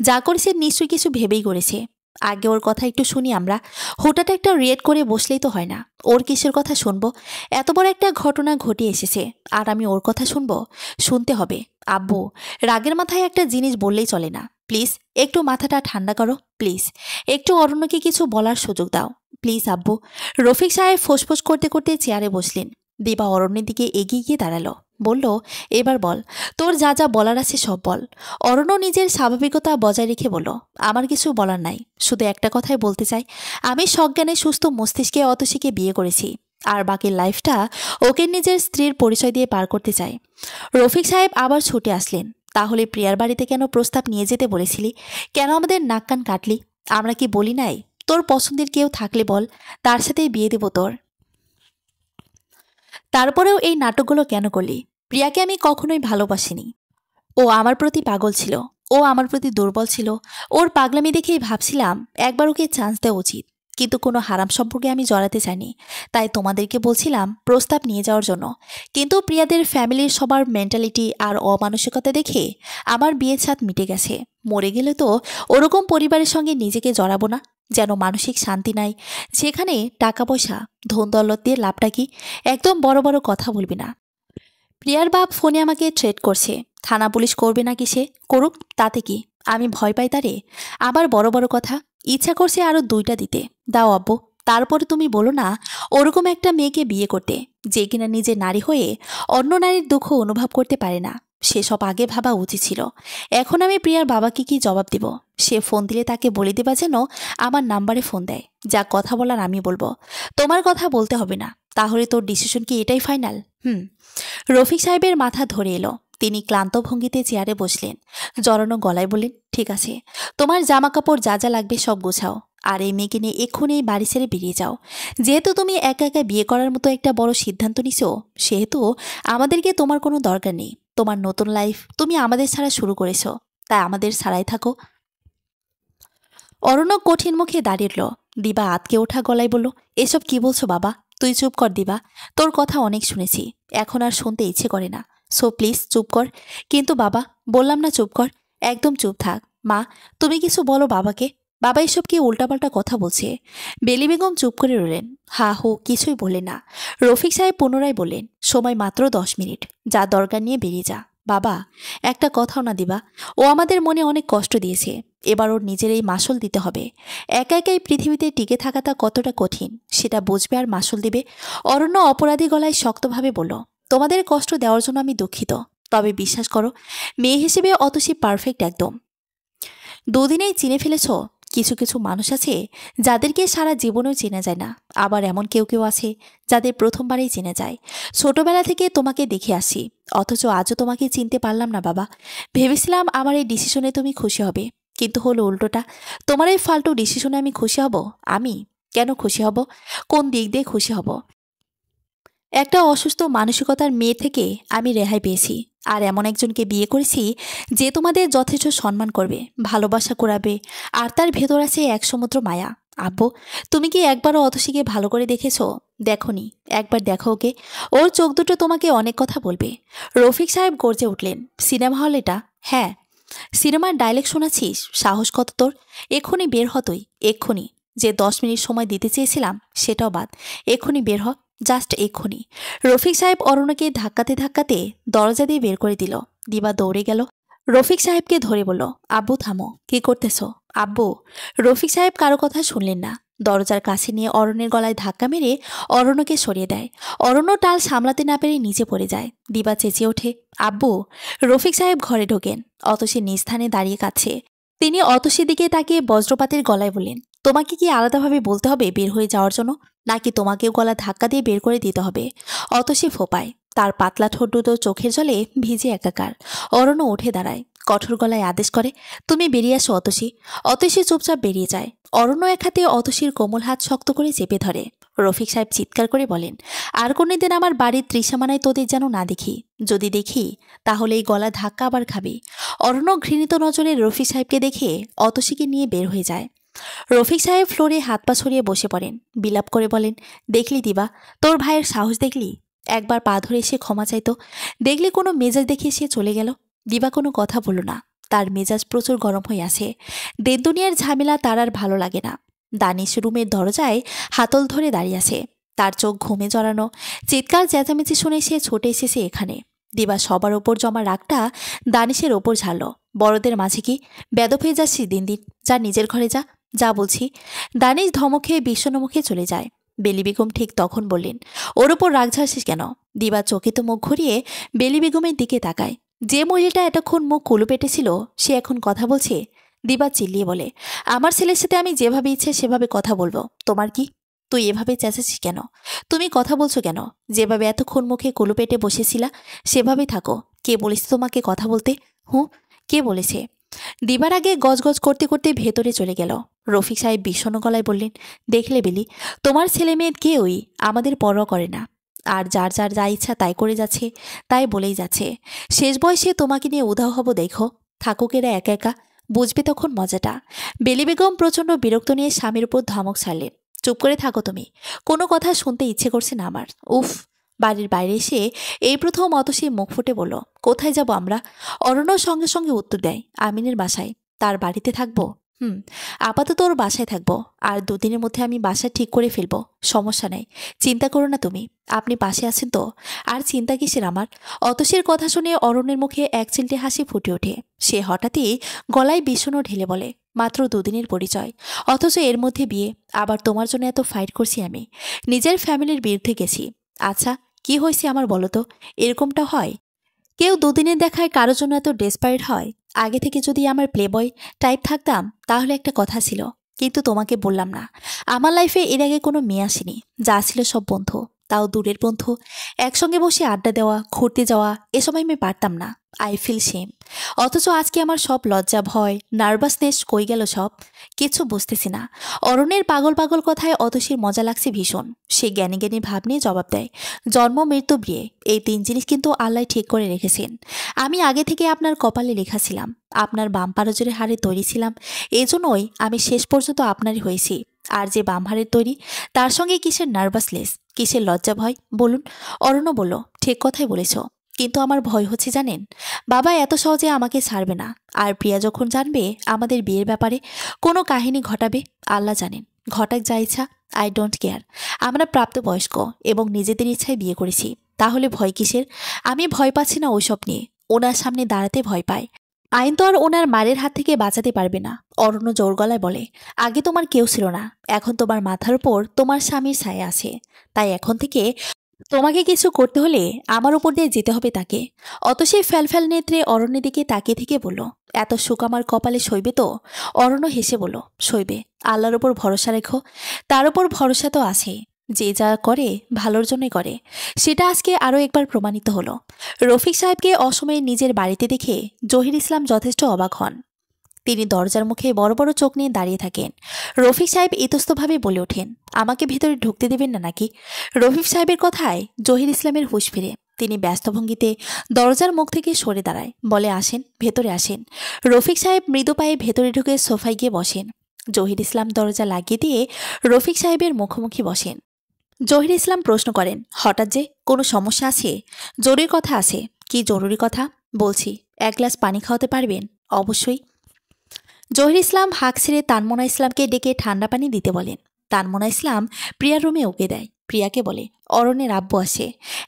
যা করেছে নিশ্চয়ই কিছু ভেবেই করেছে। আগে ওর কথা একটু শুনি আমরা। হঠাৎ একটা রিয়েক্ট করে বসলেই তো হয় না। ওর কিসের কথা শুনবো? এত বড় একটা ঘটনা ঘটে এসেছে আর আমি ওর কথা শুনবো? শুনতে হবে। আব্বু, রাগের মাথায় একটা জিনিস বললেই চলে না। প্লিজ একটু মাথাটা ঠান্ডা করো, প্লিজ একটু অরণ্যকে কিছু বলার সুযোগ দাও, প্লিজ আব্বু। রফিক সাহেব ফোঁসফোঁস করতে করতে চেয়ারে বসলেন। দিবা অরণ্যের দিকে এগিয়ে গিয়ে দাঁড়ালো, বলল, এবার বল, তোর যা যা বলার আছে সব বল। অরণ্য নিজের স্বাভাবিকতা বজায় রেখে বলল, আমার কিছু বলার নাই, শুধু একটা কথাই বলতে চাই, আমি সজ্ঞানে সুস্থ মস্তিষ্কে অতসীকে বিয়ে করেছি, আর বাকি লাইফটা ওকে নিজের স্ত্রীর পরিচয় দিয়ে পার করতে চাই। রফিক সাহেব আবার ছুটে আসলেন, তাহলে প্রিয়ার বাড়িতে কেন প্রস্তাব নিয়ে যেতে বলেছিলি? কেন আমাদের নাক কান কাটলি? আমরা কি বলি নাই তোর পছন্দের কেউ থাকলে বল, তার সাথেই বিয়ে দেব তোর? তারপরেও এই নাটকগুলো কেন করলি? প্রিয়াকে আমি কখনোই ভালোবাসিনি। ও আমার প্রতি পাগল ছিল, ও আমার প্রতি দুর্বল ছিল। ওর পাগলামি দেখেই ভাবছিলাম একবার ওকে চান্স দেওয়া উচিত, কিন্তু কোনো হারাম সম্পর্কে আমি জড়াতে চাইনি। তাই তোমাদেরকে বলছিলাম প্রস্তাব নিয়ে যাওয়ার জন্য, কিন্তু প্রিয়াদের ফ্যামিলির সবার মেন্টালিটি আর অমানসিকতা দেখে আমার বিয়ে ছাদ মিটে গেছে। মরে গেলে তো ওরকম পরিবারের সঙ্গে নিজেকে জড়াবো না, যেন মানসিক শান্তি নাই, যেখানে টাকা পয়সা ধন দৌলত দিয়ে লাভটা কি? একদম বড় বড় কথা বলবি না। প্রিয়ার বাপ ফোনে আমাকে থ্রেট করছে, থানা পুলিশ করবে নাকি, সে করুক, তাতে কি? আমি ভয় পাই তারে? আবার বড় বড় কথা, ইচ্ছা করছে আরো 2টা দিতে। দাও আব্বু। তারপরে তুমি বলো না ওরকম একটা মেয়েকে বিয়ে করতে, যে কিনা নিজে নারী হয়ে অন্য নারীর দুঃখ অনুভব করতে পারে না। সেসব আগে ভাবা উচিত ছিল। এখন আমি প্রিয়ার বাবাকে কি জবাব দিব? সে ফোন দিলে তাকে বলে দেবা যেন আমার নাম্বারে ফোন দেয়, যা কথা বলার আমি বলবো, তোমার কথা বলতে হবে না। তাহলে তোর ডিসিশন কি এটাই ফাইনাল? রফিক সাহেবের মাথা ধরে এলো। তিনি ক্লান্ত ভঙ্গিতে চেয়ারে বসলেন, জড়ানো গলায় বললেন, ঠিক আছে, তোমার জামা কাপড় যা যা লাগবে সব গোছাও, আর এই মেয়েকে নিয়ে এক্ষুনি এই বাড়ি ছেড়ে বেরিয়ে যাও। যেহেতু তুমি একা একা বিয়ে করার মতো একটা বড় সিদ্ধান্ত নিছো, সেহেতু আমাদেরকে তোমার কোনো দরকার নেই। তোমার নতুন লাইফ তুমি আমাদের ছাড়া শুরু করেছো, তাই আমাদের ছাড়াই থাকো। অরণ্য কঠিন মুখে দাঁড়িয়েল। দিবা আতকে ওঠা গলায় বলল, এসব কি বলছো বাবা? তুই চুপ কর দিবা, তোর কথা অনেক শুনেছি, এখন আর শুনতে ইচ্ছে করে না, সো প্লিজ চুপ কর। কিন্তু বাবা, বললাম না চুপ কর, একদম চুপ থাক। মা, তুমি কিছু বলো বাবাকে। বাবা এসব কি উল্টাপাল্টা কথা বলছে? বেলি বেগম চুপ করে রইলেন, হা হো কিছুই বললেন না। রফিক সাহেব পুনরায় বললেন, সময় মাত্র 10 মিনিট, যা দরকার নিয়ে বেরিয়ে যা। বাবা, একটা কথাও না দিবা, ও আমাদের মনে অনেক কষ্ট দিয়েছে, এবার ওর নিজের এই মাসুল দিতে হবে। একা একাই পৃথিবীতে টিকে থাকাটা কতটা কঠিন সেটা বুঝবে আর মাসুল দিবে। অরণ্য অপরাধী গলায় শক্তভাবে বলল, তোমাদের কষ্ট দেওয়ার জন্য আমি দুঃখিত, তবে বিশ্বাস করো, মেয়ে হিসেবে অতসী পারফেক্ট একদম। 2 দিনেই চিনে ফেলেছ। কিছু কিছু মানুষ আছে যাদেরকে সারা জীবনেও চেনা যায় না, আবার এমন কেউ কেউ আছে যাদের প্রথমবারেই চেনা যায়। ছোটবেলা থেকে তোমাকে দেখে আসি, অথচ আজও তোমাকে চিনতে পারলাম না বাবা। ভেবেছিলাম আমার এই ডিসিশনে তুমি খুশি হবে, কিন্তু হলো উল্টোটা। তোমার এই ফালতু ডিসিশনে আমি খুশি হব? আমি কেন খুশি হব? কোন দিক দিয়ে খুশি হব? একটা অসুস্থ মানসিকতার মেয়ে থেকে আমি রেহাই পেয়েছি, আর এমন একজনকে বিয়ে করেছি যে তোমাদের যথেষ্ট সম্মান করবে, ভালোবাসা করাবে, আর তার ভেতর আছে এক সমুদ্র মায়া। আব্বু, তুমি কি একবারও অতসীকে ভালো করে দেখেছো? দেখনি? একবার দেখো ওকে, ওর চোখ দুটো তোমাকে অনেক কথা বলবে। রফিক সাহেব গর্জে উঠলেন, সিনেমা হল এটা? হ্যাঁ। সিনেমার ডায়লগ শোনাছিস? সাহস কত তোর? এক্ষুনি বের হ তুই, এক্ষুনি। যে 10 মিনিট সময় দিতে চেয়েছিলাম সেটাও বাদ, এক্ষুনি বের হ, জাস্ট এক্ষুনি। রফিক সাহেব অরণ্যকে ধাক্কাতে ধাক্কাতে দরজা দিয়ে বের করে দিল। দিবা দৌড়ে গেল, রফিক সাহেবকে ধরে বলল, আব্বু থামো, কি করতেছো? আব্বু। রফিক সাহেব কারো কথা শুনলেন না, দরজার কাছে নিয়ে অরণ্যের গলায় ধাক্কা মেরে অরণ্যকে সরিয়ে দেয়। অরণ্য টাল সামলাতে না পেরে নিচে পড়ে যায়। দিবা চেঁচিয়ে ওঠে, আব্বু। রফিক সাহেব ঘরে ঢোকেন, অতসী নিজ স্থানে দাঁড়িয়ে কাছে। তিনি অতসীর দিকে তাকিয়ে বজ্রপাতের গলায় বললেন, তোমাকে কি আলাদাভাবে বলতে হবে বের হয়ে যাওয়ার জন্য, নাকি তোমাকেও গলা ধাক্কা দিয়ে বের করে দিতে হবে? অতসী ফোপায়, তার পাতলা ঠোঁট দুটো চোখের জলে ভিজে একাকার। অরণ্য উঠে দাঁড়ায়, কঠোর গলায় আদেশ করে, তুমি বেরিয়ে আসো অতসী। অতসী চুপচাপ বেরিয়ে যায়। অরণ্য এক হাতে অতসীর কোমল হাত শক্ত করে চেপে ধরে। রফিক সাহেব চিৎকার করে বলেন, আর কোনোদিন আমার বাড়ির ত্রিসীমানায় তোদের যেন না দেখি, যদি দেখি তাহলে এই গলা ধাক্কা আবার খাবি। অরণ্য ঘৃণিত নজরে রফিক সাহেবকে দেখে অতসীকে নিয়ে বের হয়ে যায়। রফিক সাহেব ফ্লোরে হাত পা ছড়িয়ে বসে পড়েন, বিলাপ করে বলেন, দেখলি দিবা, তোর ভাইয়ের সাহস দেখলি? একবার পা ধরে এসে ক্ষমা চাইতো, দেখলি কোনো মেজাজ দেখে সে চলে গেল। দিবা কোনো কথা বলল না, তার মেজাজ প্রচুর গরম হয়ে আছে। দেড় দুনিয়ার ঝামেলা তার আর ভালো লাগে না। দানিশ রুমের দরজায় হাতল ধরে দাঁড়িয়ে আছে, তার চোখ ঘুমে জড়ানো। চিৎকার চেঁচামেচি শুনে সে ছুটে এসেছে এখানে। দিবা সবার ওপর জমা রাগটা দানিশের ওপর ঝাড়ল। বড়দের মাঝে কি বেদব হয়ে যাচ্ছি দিন দিন? যা নিজের ঘরে যা, যা বলছি। দানিশ ধমক খেয়ে বিষণ্ণমুখে চলে যায়। বেলি বেগম ঠিক তখন বললেন, ওর ওপর রাগ ঝাড়ছিস কেন? দিবা চকিত মুখ ঘুরিয়ে বেলি বেগমের দিকে তাকায়। যে মহিলাটা এতক্ষণ মুখ কুলু পেটেছিল সে এখন কথা বলছে। দিবা চিল্লিয়ে বলে, আমার ছেলের সাথে আমি যেভাবে ইচ্ছে সেভাবে কথা বলবো, তোমার কি? তুই এভাবে চেঁচাচ্ছিস কেন? তুমি কথা বলছো কেন? যেভাবে এতক্ষণ মুখে কুলু পেটে বসেছিলা সেভাবেই থাকো। কে বলেছে তোমাকে কথা বলতে? কে বলেছে? দিবার আগে গজগজ করতে করতে ভেতরে চলে গেল। রফিক সাহেব বিষণ্ণ গলায় বললেন, দেখলে বেলি, তোমার ছেলে মেয়ে কেউই আমাদের পরোয়া করে না, আর যার যার যা ইচ্ছা তাই করে যাচ্ছে, তাই বলেই যাচ্ছে। শেষ বয়সে তোমাকে নিয়ে উধাও হব দেখো। থাকুক এরা একা একা, বুঝবে তখন মজাটা। বেলি বেগম প্রচণ্ড বিরক্ত নিয়ে স্বামীর উপর ধমক ছাড়লেন, চুপ করে থাকো তুমি, কোনো কথা শুনতে ইচ্ছে করছে না আমার। উফ! বাড়ির বাইরে এসে এই প্রথম অতসী মুখ ফুটে বলল, কোথায় যাব আমরা? অরণ্য সঙ্গে সঙ্গে উত্তর দেয়, আমিনের বাসায়। তার বাড়িতে থাকবো? আপাতত ওর বাসায় থাকবো, আর দুদিনের মধ্যে আমি বাসা ঠিক করে ফেলবো, সমস্যা নেই, চিন্তা করো না তুমি। আপনি পাশে আছেন তো? আর চিন্তা কিসের আমার? অতসীর কথা শুনে অরণ্যের মুখে এক চিলটে হাসি ফুটে ওঠে। সে হঠাৎই গলায় বিষণ্ণ ঢেলে বলে, মাত্র দুদিনের পরিচয়, অথচ এর মধ্যে বিয়ে। আবার তোমার জন্য এত ফাইট করছি আমি, নিজের ফ্যামিলির বিরুদ্ধে গেছি। আচ্ছা, কি হয়েছে আমার বলো তো? এরকমটা হয়? কেউ দুদিনের দেখায় কারোর জন্য এত ডেসপারেট হয়? আগে থেকে যদি আমার প্লেবয় টাইপ থাকতাম তাহলে একটা কথা ছিল, কিন্তু তোমাকে বললাম না। আমার লাইফে এর আগে কোনো মেয়ে আসেনি, যা ছিল সব বন্ধু, তাও দূরের বন্ধু। একসঙ্গে বসে আড্ডা দেওয়া, ঘুরতে যাওয়া, এসব আমি পারতাম না। I feel shame. অথচ আজকে আমার সব লজ্জা, ভয়, নার্ভাসনেস কই গেল সব? কিছু বুঝতেছি না। অরণ্যের পাগল পাগল কথায় অতসীর মজা লাগছে ভীষণ। সে জ্ঞানী জ্ঞানী ভাব নিয়ে জবাব দেয়, জন্ম, মৃত্যু, বিয়ে, এই তিন জিনিস কিন্তু আল্লাহ ঠিক করে রেখেছেন। আমি আগে থেকে আপনার কপালে লেখা ছিলাম, আপনার বাম পারজোরের হাড়ে তৈরি ছিলাম। এজন্যই আমি শেষ পর্যন্ত আপনারই হয়েছি। আর যে বাম হাড়ের তৈরি, তার সঙ্গে কিসের নার্ভাসনেস, কিসের লজ্জা ভয় বলুন? অরণ্য বলল, ঠিক কথাই বলেছ, কিন্তু আমার ভয় হচ্ছে জানেন, বাবা এত সহজে আমাকে ছাড়বে না। আর প্রিয়া যখন জানবে আমাদের বিয়ের ব্যাপারে কোনো কাহিনী ঘটাবে, আল্লাহ জানেন, ঘটাক যা ইচ্ছা, আই ডোন্ট কেয়ার। আমরা প্রাপ্তবয়স্ক এবং নিজেদের ইচ্ছায় বিয়ে করেছি, তাহলে ভয় কিসের? আমি ভয় পাচ্ছি না ওইসব নিয়ে, ওনার সামনে দাঁড়াতে ভয় পায়। আইন তো আর ওনার মারের হাত থেকে বাঁচাতে পারবে না। অরণ্য জোর গলায় বলে, আগে তোমার কেউ ছিল না, এখন তোমার মাথার উপর তোমার স্বামীর ছায়া আছে, তাই এখন থেকে তোমাকে কিছু করতে হলে আমার উপর দিয়ে যেতে হবে তাকে। অত সে ফ্যালফ্যাল নেত্রে অরণ্যের দিকে তাকিয়ে থেকে বলল, এত সুখ আমার কপালে সইবে তো? অরণ্য হেসে বলল, সইবে, আল্লাহর ওপর ভরসা রেখো। তার উপর ভরসা তো আছেই, যে যা করে ভালোর জন্যই করে, সেটা আজকে আরও একবার প্রমাণিত হলো। রফিক সাহেবকে অসময়ে নিজের বাড়িতে দেখে জহির ইসলাম যথেষ্ট অবাক হন। তিনি দরজার মুখে বড় বড় চোখ নিয়ে দাঁড়িয়ে থাকেন। রফিক সাহেব ইতস্তভাবে বলে ওঠেন, আমাকে ভেতরে ঢুকতে দেবেন না নাকি? রফিক সাহেবের কথায় জহির ইসলামের হুঁশ ফিরে। তিনি ব্যস্ত ভঙ্গিতে দরজার মুখ থেকে সরে দাঁড়ায়, বলে, আসেন, ভেতরে আসেন। রফিক সাহেব মৃদু পায়ে ভেতরে ঢুকে সোফায় গিয়ে বসেন। জহির ইসলাম দরজা লাগিয়ে দিয়ে রফিক সাহেবের মুখোমুখি বসেন। জহির ইসলাম প্রশ্ন করেন, হঠাৎ যে, কোনো সমস্যা আছে? জরুরি কথা আছে। কি জরুরি কথা? বলছি, এক গ্লাস পানি খাওয়াতে পারবেন? অবশ্যই। জহির ইসলাম হাঁক ছেড়ে তানমনা ইসলামকে ডেকে ঠান্ডা পানি দিতে বলেন। তানমনা ইসলাম প্রিয়ার রুমে উকে দেয়। প্রিয়াকে বলে, অরণ্যের আব্বু আসে,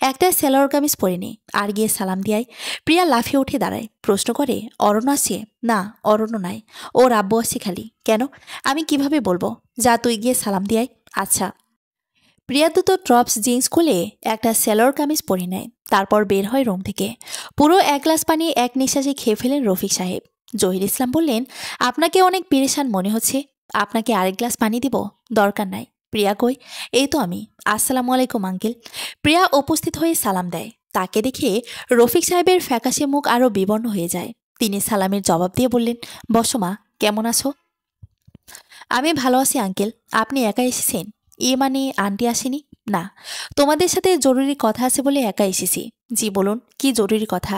একটা সেলোয়ার কামিজ পরে নে, আর গিয়ে সালাম দিয়ায়। প্রিয়া লাফিয়ে উঠে দাঁড়ায়, প্রশ্ন করে, অরণ্য আসে? না, অরণ্য নাই, ওর আব্বু আসে খালি। কেন? আমি কিভাবে বলবো? যা তুই গিয়ে সালাম দিয়ায়। আচ্ছা। প্রিয়া দুটো ট্রপস জিন্স খুলে একটা সেলোয়ার কামিজ পরে নেয়, তারপর বের হয় রুম থেকে। পুরো এক গ্লাস পানি এক নিঃশ্বাসে খেয়ে ফেলেন রফিক সাহেব। জহির ইসলাম বললেন, আপনাকে অনেক পেরেশান মনে হচ্ছে, আপনাকে আরেক গ্লাস পানি দিব? দরকার নাই। প্রিয়া কই? এই তো আমি। আসসালামু আলাইকুম আঙ্কেল। প্রিয়া উপস্থিত হয়ে সালাম দেয়। তাকে দেখে রফিক সাহেবের ফ্যাকাশে মুখ আরও বিবর্ণ হয়ে যায়। তিনি সালামের জবাব দিয়ে বললেন, বসো মা, কেমন আছো? আমি ভালো আছি আঙ্কেল। আপনি একা এসেছেন? মানে আন্টি আসেনি? না, তোমাদের সাথে জরুরি কথা আছে বলে একা এসেছি। জি বলুন, কি জরুরি কথা?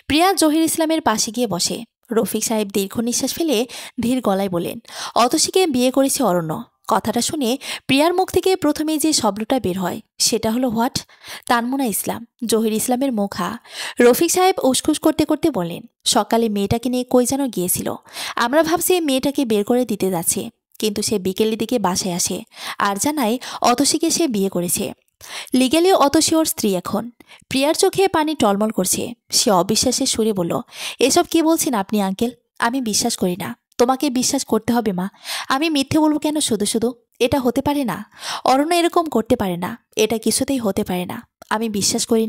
প্রিয়া জহির ইসলামের পাশে গিয়ে বসে। রফিক সাহেব দীর্ঘ নিঃশ্বাস ফেলে ধীর গলায় বলেন, অতসীকে বিয়ে করেছে অরণ্য। কথাটা শুনে প্রিয়ার মুখ থেকে প্রথমেই যে শব্দটা বের হয় সেটা হলো হোয়াট? তানমুনা ইসলাম। জহির ইসলামের মুখ হা। রফিক সাহেব উসখুস করতে করতে বলেন, সকালে মেয়েটাকে নিয়ে কই যেন গিয়েছিল। আমরা ভাবছি মেয়েটাকে বের করে দিতে যাচ্ছে, কিন্তু সে বিকেলের দিকে বাসায় আসে আর জানায় অতসীকে সে বিয়ে করেছে। লিগেলি অতসী ওর স্ত্রী এখন। প্রিয়ার চোখে পানি টলমল করছে। সে অবিশ্বাসের সুরে বলল, এসব কি বলছেন আপনি আঙ্কেল? আমি বিশ্বাস করি না। তোমাকে বিশ্বাস করতে হবে মা। আমি মিথ্যে বলবো কেন শুধু শুধু? এটা হতে পারে না। অরণ্য এরকম করতে পারে না। এটা কিছুতেই হতে পারে না। আমি বিশ্বাস করি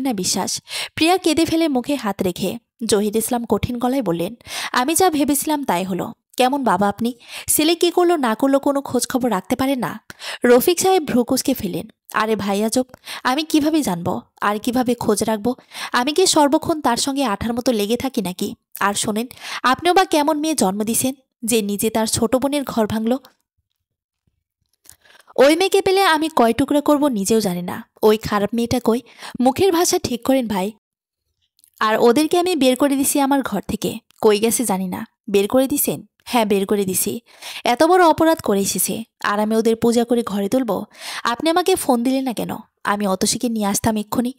না বিশ্বাস। প্রিয়া কেঁদে ফেলে মুখে হাত রেখে। জহির ইসলাম কঠিন গলায় বললেন, আমি যা ভেবেছিলাম তাই হলো। কেমন বাবা আপনি? ছেলে কি করলো না করলো কোনো খোঁজ খবর রাখতে পারেন না? রফিক সাহেব ভ্রুকুচকে ফেলেন। আরে ভাইয়া চোপ, আমি কিভাবে জানবো? আর কিভাবে খোঁজ রাখবো? আমি কি সর্বক্ষণ তার সঙ্গে আঠার মতো লেগে থাকি নাকি? আর শোনেন, আপনিও বা কেমন মেয়ে জন্ম দিছেন যে নিজে তার ছোট বোনের ঘর ভাঙল? ওই মেয়েকে পেলে আমি কয় টুকরা করব নিজেও জানি না। ওই খারাপ মেয়েটা কই? মুখের ভাষা ঠিক করেন ভাই। আর ওদেরকে আমি বের করে দিছি আমার ঘর থেকে। কই গেছে জানি না। বের করে দিছেন? হ্যাঁ, বের করে দিছি। এত বড় অপরাধ করে এসেছে, আর আমি ওদের পূজা করে ঘরে তুলব? আপনি আমাকে ফোন দিলেন না কেন? আমি অতসীকে নিয়ে আসতাম এক্ষুনি।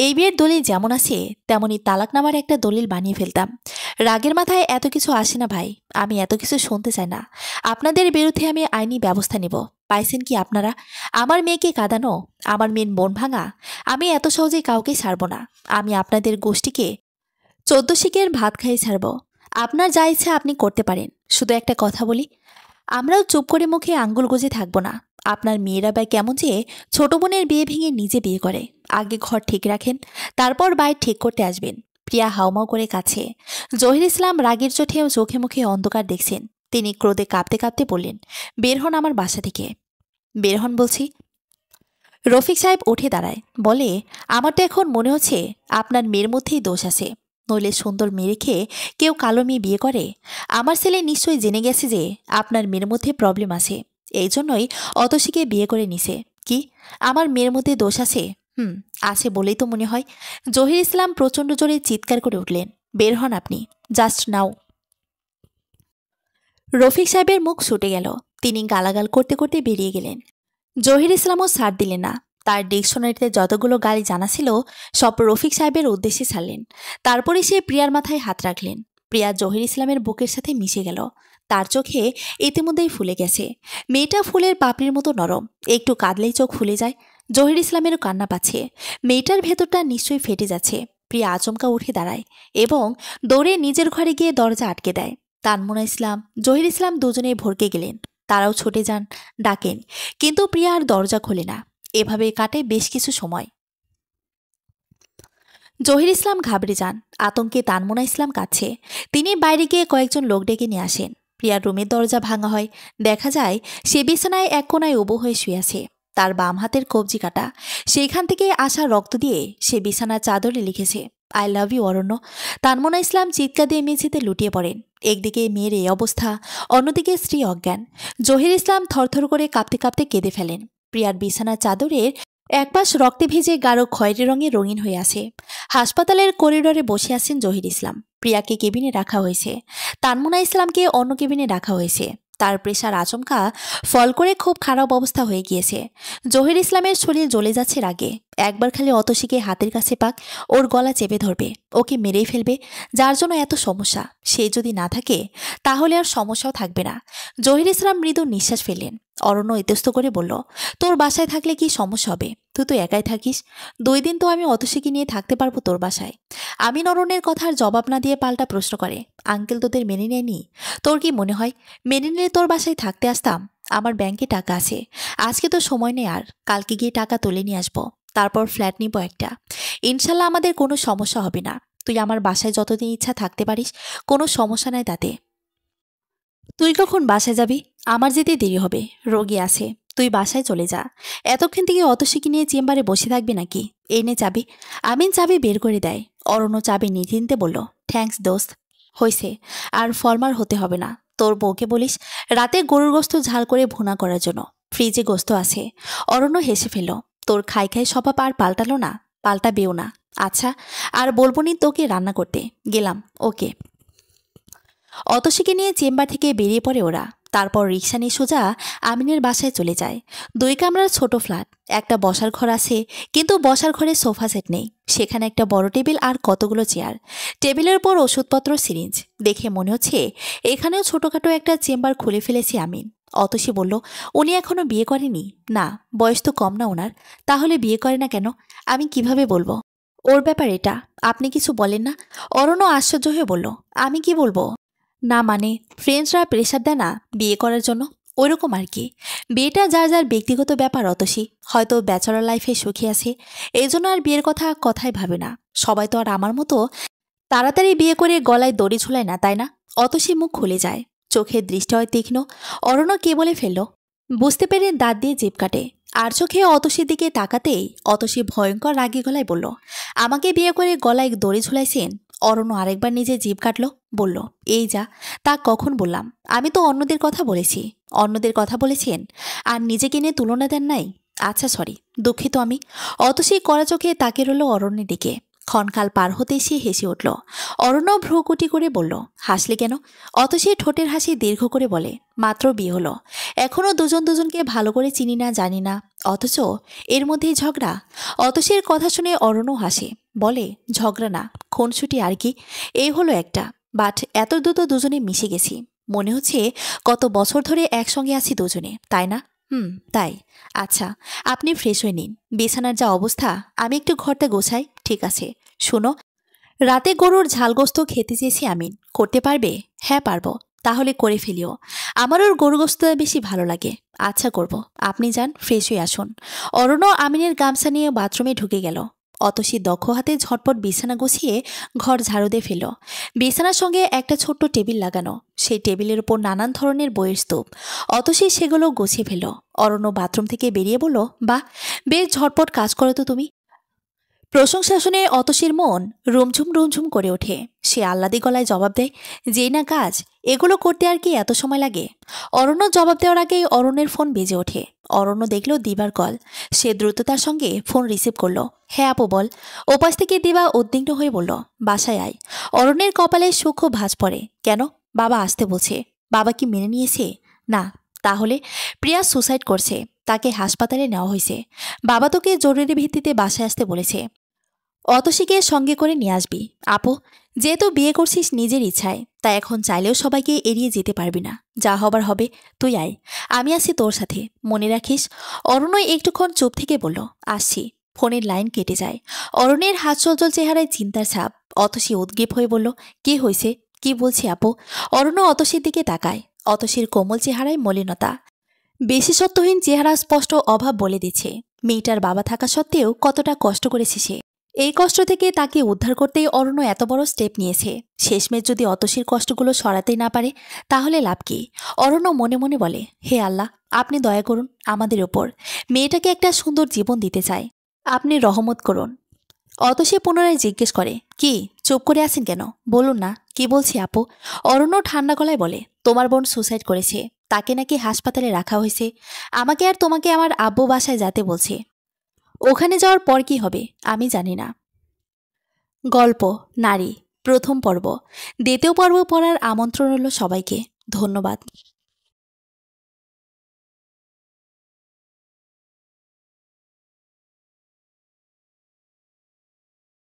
এই বিয়ের দলিল যেমন আছে তেমনই তালাকনামার একটা দলিল বানিয়ে ফেলতাম। রাগের মাথায় এত কিছু আসে না ভাই। আমি এত কিছু শুনতে চাই না। আপনাদের বিরুদ্ধে আমি আইনি ব্যবস্থা নেব। পাইছেন কি আপনারা? আমার মেয়েকে কাঁদানো, আমার মেয়ের মন ভাঙা। আমি এত সহজে কাউকে ছাড়ব না। আমি আপনাদের গোষ্ঠীকে 14 শিকের ভাত খাইয়ে ছাড়ব। আপনার যা ইচ্ছা আপনি করতে পারেন। শুধু একটা কথা বলি, আমরাও চুপ করে মুখে আঙ্গুল গুজে থাকবো না। আপনার মেয়েরা বা কেমন যে ছোট বোনের বিয়ে ভেঙে নিজে বিয়ে করে। আগে ঘর ঠিক রাখেন, তারপর বাইর ঠিক করতে আসবেন। প্রিয়া হাউমাউ করে কাছে। জহির ইসলাম রাগের চোখেও চোখে মুখে অন্ধকার দেখছেন। তিনি ক্রোধে কাঁপতে কাঁপতে বললেন, বের হন আমার বাসা থেকে। বের হন বলছি। রফিক সাহেব উঠে দাঁড়ায়, বলে, আমার তো এখন মনে হচ্ছে আপনার মেয়ের মধ্যেই দোষ আছে। নইলে সুন্দর মেয়ে রেখে কেউ কালো মেয়ে বিয়ে করে? আমার ছেলে নিশ্চয়ই জেনে গেছে যে আপনার মেয়ের মধ্যে প্রবলেম আছে। এই জন্যই অতসীকে বিয়ে করে নিছে। কি আমার মেয়ের মধ্যে দোষ আছে? আছে বলেই তো মনে হয়। জহির ইসলাম প্রচণ্ড জোরে চিৎকার করে উঠলেন, বের হন আপনি, জাস্ট নাও। রফিক সাহেবের মুখ ছুটে গেল। তিনি গালাগাল করতে করতে বেরিয়ে গেলেন। জহির ইসলামও ছাড় দিলেন না। তার ডিকশনারিতে যতগুলো গালি জানা ছিল সব রফিক সাহেবের উদ্দেশ্যে ছাড়লেন। তারপরে সে প্রিয়ার মাথায় হাত রাখলেন। প্রিয়া জহির ইসলামের বুকের সাথে মিশে গেল। তার চোখে ইতিমধ্যেই ফুলে গেছে। মেয়েটা ফুলের পাপড়ির মতো নরম, একটু কাঁদলেই চোখ ফুলে যায়। জহির ইসলামেরও কান্না পাচ্ছে। মেয়েটার ভেতরটা নিশ্চয়ই ফেটে যাচ্ছে। প্রিয়া আচমকা উঠে দাঁড়ায় এবং দৌড়ে নিজের ঘরে গিয়ে দরজা আটকে দেয়। তানমুনা ইসলাম, জহির ইসলাম দুজনেই ভরকে গেলেন। তারাও ছুটে যান, ডাকেন, কিন্তু প্রিয়া আর দরজা খোলে না। এভাবে কাটে বেশ কিছু সময়। জহির ইসলাম ঘাবড়ে যান। আতঙ্কে তানমুনা ইসলাম কাছে। তিনি বাইরে গিয়ে কয়েকজন লোক ডেকে নিয়ে আসেন। প্রিয়ার রুমের দরজা ভাঙা হয়। দেখা যায় সে বিছানায় এক কোনায় উবু হয়ে শুয়ে আছে। তার বাম হাতের কবজি কাটা। সেইখান থেকে আসা রক্ত দিয়ে সে বিছানার চাদরে লিখেছে, আই লাভ ইউ অরণ্য। তানমুনা ইসলাম চিৎকার দিয়ে মেঝেতে লুটিয়ে পড়েন। একদিকে মেয়ের এই অবস্থা, অন্যদিকে স্ত্রী অজ্ঞান। জহির ইসলাম থরথর করে কাঁপতে কাঁপতে কেঁদে ফেলেন। প্রিয়ার বিছানার চাদরের একপাশ রক্তে ভিজে গাঢ় খয়েরি রঙে রঙিন হয়ে আছে। হাসপাতালের করিডোরে বসে আছেন জহির ইসলাম। প্রিয়াকে কেবিনে রাখা হয়েছে। তানমুনা ইসলামকে অন্য কেবিনে রাখা হয়েছে। তার প্রেশার আচমকা ফল করে খুব খারাপ অবস্থা হয়ে গিয়েছে। জহির ইসলামের শরীর জ্বলে যাচ্ছে রাগে। একবার খালি অতসীকে হাতের কাছে পাক, ওর গলা চেপে ধরবে, ওকে মেরেই ফেলবে। যার জন্য এত সমস্যা, সে যদি না থাকে তাহলে আর সমস্যাও থাকবে না। জহির ইসলাম মৃদু নিঃশ্বাস ফেললেন। অরণ্য ইতস্ত করে বলল, তোর বাসায় থাকলে কি সমস্যা হবে? তুই তো একাই থাকিস। 2 দিন তো আমি অতসীকে নিয়ে থাকতে পারবো তোর বাসায়। আমিন অরণ্যের কথার জবাব না দিয়ে পাল্টা প্রশ্ন করে, আঙ্কেল তোদের মেনে নেয়নি? তোর কি মনে হয় মেনে নিলে তোর বাসায় থাকতে আসতাম? আমার ব্যাংকে টাকা আছে। আজকে তো সময় নেই, আর কালকে গিয়ে টাকা তুলে নিয়ে আসবো। তারপর ফ্ল্যাট নিব একটা। ইনশাল্লাহ আমাদের কোনো সমস্যা হবে না। তুই আমার বাসায় যতদিন ইচ্ছা থাকতে পারিস, কোনো সমস্যা নাই তাতে। তুই কখন বাসায় যাবি? আমার যেতে দেরি হবে, রোগী আছে। তুই বাসায় চলে যা। এতক্ষণ থেকে অতসীকে নিয়ে চেম্বারে বসে থাকবি নাকি? এই নে চাবি। আমিন চাবি বের করে দেয়। অরণ্য চাবি নিতে নিতে বলল, থ্যাঙ্কস দোস্ত। হয়েছে, আর ফরমার হতে হবে না। তোর বউকে বলিস রাতে গরুর গোস্ত ঝাল করে ভুনা করার জন্য। ফ্রিজে গোস্ত আছে। অরণ্য হেসে ফেলল। তোর খাই খাই স্বভাব আর পাল্টালো না? পাল্টাবেও না। আচ্ছা, আর বলবো নি তোকে রান্না করতে। গেলাম, ওকে। অতসীকে নিয়ে চেম্বার থেকে বেরিয়ে পড়ে ওরা। তারপর রিক্সা নিয়ে সোজা আমিনের বাসায় চলে যায়। 2 কামরার ছোট ফ্ল্যাট। একটা বসার ঘর আছে, কিন্তু বসার ঘরে সোফা সেট নেই। সেখানে একটা বড় টেবিল আর কতগুলো চেয়ার। টেবিলের উপর ওষুধপত্র, সিরিঞ্জ। দেখে মনে হচ্ছে এখানেও ছোটখাটো একটা চেম্বার খুলে ফেলেছে আমিন। অতসী বলল, উনি এখনো বিয়ে করেনি? না, বয়স তো কম না ওনার। তাহলে বিয়ে করে না কেন? আমি কিভাবে বলবো? ওর ব্যাপার এটা, আপনি কিছু বলেন না? অরণ্য আশ্চর্য হয়ে বলল, আমি কি বলবো? না মানে, ফ্রেন্ডসরা প্রেশার দেয় না বিয়ে করার জন্য, ওইরকম আর কি। বিয়েটা যার যার ব্যক্তিগত ব্যাপার অতসী। হয়তো ব্যাচেলর লাইফে সুখী আছে, এই জন্য আর বিয়ের কথাই ভাবে না। সবাই তো আর আমার মতো তাড়াতাড়ি বিয়ে করে গলায় দড়ি ঝুলায় না, তাই না? অতসী মুখ খুলে যায়, চোখের দৃষ্টি হয় তীক্ষ্ণ। অরণ্য কে বলে ফেলল বুঝতে পেরে দাঁত দিয়ে জিভ কাটে। আর চোখে অতসীর দিকে তাকাতেই অতসী ভয়ঙ্কর রাগী গলায় বলল, আমাকে বিয়ে করে গলায় দড়ি ঝুলাইছেন? অরণ্য আরেকবার নিজে জিভ কাটল, বলল, এই যা, তা কখন বললাম? আমি তো অন্যদের কথা বলেছি। অন্যদের কথা বলেছেন আর নিজেকে নিয়ে তুলনা দেন নাই? আচ্ছা সরি, দুঃখিত আমি। অতসী কড়া চোখে তাকিয়ে রইল অরণ্যের দিকে। ক্ষণকাল পার হতেই সে হেসে উঠল। অরণ্য ভ্রুকুটি করে বলল, হাসলে কেন? অতসী ঠোঁটের হাসি দীর্ঘ করে বলে, মাত্র বিয়ে হলো, এখনও দুজন দুজনকে ভালো করে চিনি না, জানি না, অথচ এর মধ্যেই ঝগড়া। অতসীর কথা শুনে অরণ্য হাসে, বলে, ঝগড়া না, খুনসুটি আর কি। এই হলো একটা, বাট এত দ্রুত দুজনে মিশে গেছি। মনে হচ্ছে কত বছর ধরে একসঙ্গে আছি দুজনে, তাই না? তাই। আচ্ছা, আপনি ফ্রেশ হয়ে নিন। বিছানার যা অবস্থা, আমি একটু ঘরটা গোছাই। ঠিক আছে। শুনো, রাতে গরুর ঝালগোস্ত খেতে চেয়েছি আমিন, করতে পারবে? হ্যাঁ পারবো। তাহলে করে ফেলিও। আমার ওর গরু গোস্তটা বেশি ভালো লাগে। আচ্ছা করব। আপনি যান, ফ্রেশ হয়ে আসুন। অরণ্য আমিনের গামছা নিয়ে বাথরুমে ঢুকে গেল। অতসী দক্ষ হাতে ঝটপট বিছানা গুছিয়ে ঘর ঝাড়ু দিয়ে ফেলল। বিছানার সঙ্গে একটা ছোট্ট টেবিল লাগানো, সেই টেবিলের উপর নানান ধরনের বইয়ের স্তূপ। অতসী সেগুলো গুছিয়ে ফেলল। অরণ্য বাথরুম থেকে বেরিয়ে বলল, বাহ, বেশ ঝটপট কাজ করো তো তুমি। প্রশংসা শুনে অতসীর মন রুমঝুম রুমঝুম করে ওঠে। সে আহ্লাদি গলায় জবাব দেয়, যেই না কাজ, এগুলো করতে আর কি এত সময় লাগে? অরণ্য জবাব দেওয়ার আগেই অরণ্যের ফোন বেজে ওঠে। অরণ্য দেখল দিবার কল। সে দ্রুততার সঙ্গে ফোন রিসিভ করলো। হ্যাঁ আপু বল। ওপাশ থেকে দিবা উদ্বিগ্ন হয়ে বলল, বাসায় আয়। অরণ্যের কপালে সূক্ষ্ম ভাঁজ পড়ে। কেন? বাবা আসতে বলছে। বাবা কি মেনে নিয়েছে? না। তাহলে? প্রিয়া সুসাইড করছে, তাকে হাসপাতালে নেওয়া হয়েছে। বাবা তোকে জরুরি ভিত্তিতে বাসায় আসতে বলেছে। অতসীকে সঙ্গে করে নিয়ে আসবি। আপু, যেহেতু বিয়ে করছিস নিজের ইচ্ছায়, তাই এখন চাইলেও সবাইকে এড়িয়ে যেতে পারবি না। যা হবার হবে। তুই আয়, আমি আছি তোর সাথে, মনে রাখিস। অরণ্য একটুক্ষণ চুপ থেকে বলল, আসছি। ফোনের লাইন কেটে যায়। অরণ্যের হাত চলচল চেহারায় চিন্তার ছাপ। অতসী উদ্গ্রীব হয়ে বলল, কি হয়েছে? কি বলছি আপু? অরণ্য অতসীর দিকে তাকায়। অতসীর কোমল চেহারায় মলিনতা, বিশেষত্বহীন চেহারা স্পষ্ট অভাব বলে দিচ্ছে মেয়েটার বাবা থাকা সত্ত্বেও কতটা কষ্ট করেছে সে। এই কষ্ট থেকে তাকে উদ্ধার করতেই অরণ্য এত বড় স্টেপ নিয়েছে। শেষমেশ যদি অতসীর কষ্টগুলো সরাতেই না পারে, তাহলে লাভ কি? অরণ্য মনে মনে বলে, হে আল্লাহ, আপনি দয়া করুন আমাদের ওপর। মেয়েটাকে একটা সুন্দর জীবন দিতে চায়, আপনি রহমত করুন। অতসী পুনরায় জিজ্ঞেস করে, কি চুপ করে আছেন কেন? বলুন না, কি বলছি আপু? অরণ্য ঠান্ডা গলায় বলে, তোমার বোন সুসাইড করেছে, তাকে নাকি হাসপাতালে রাখা হয়েছে। আমাকে আর তোমাকে আমার আব্বু বাসায় যেতে বলছে। ওখানে যাওয়ার পর কি হবে আমি জানি না। গল্প নারী, প্রথম পর্ব। দ্বিতীয় পর্ব পড়ার আমন্ত্রণ রইল সবাইকে। ধন্যবাদ।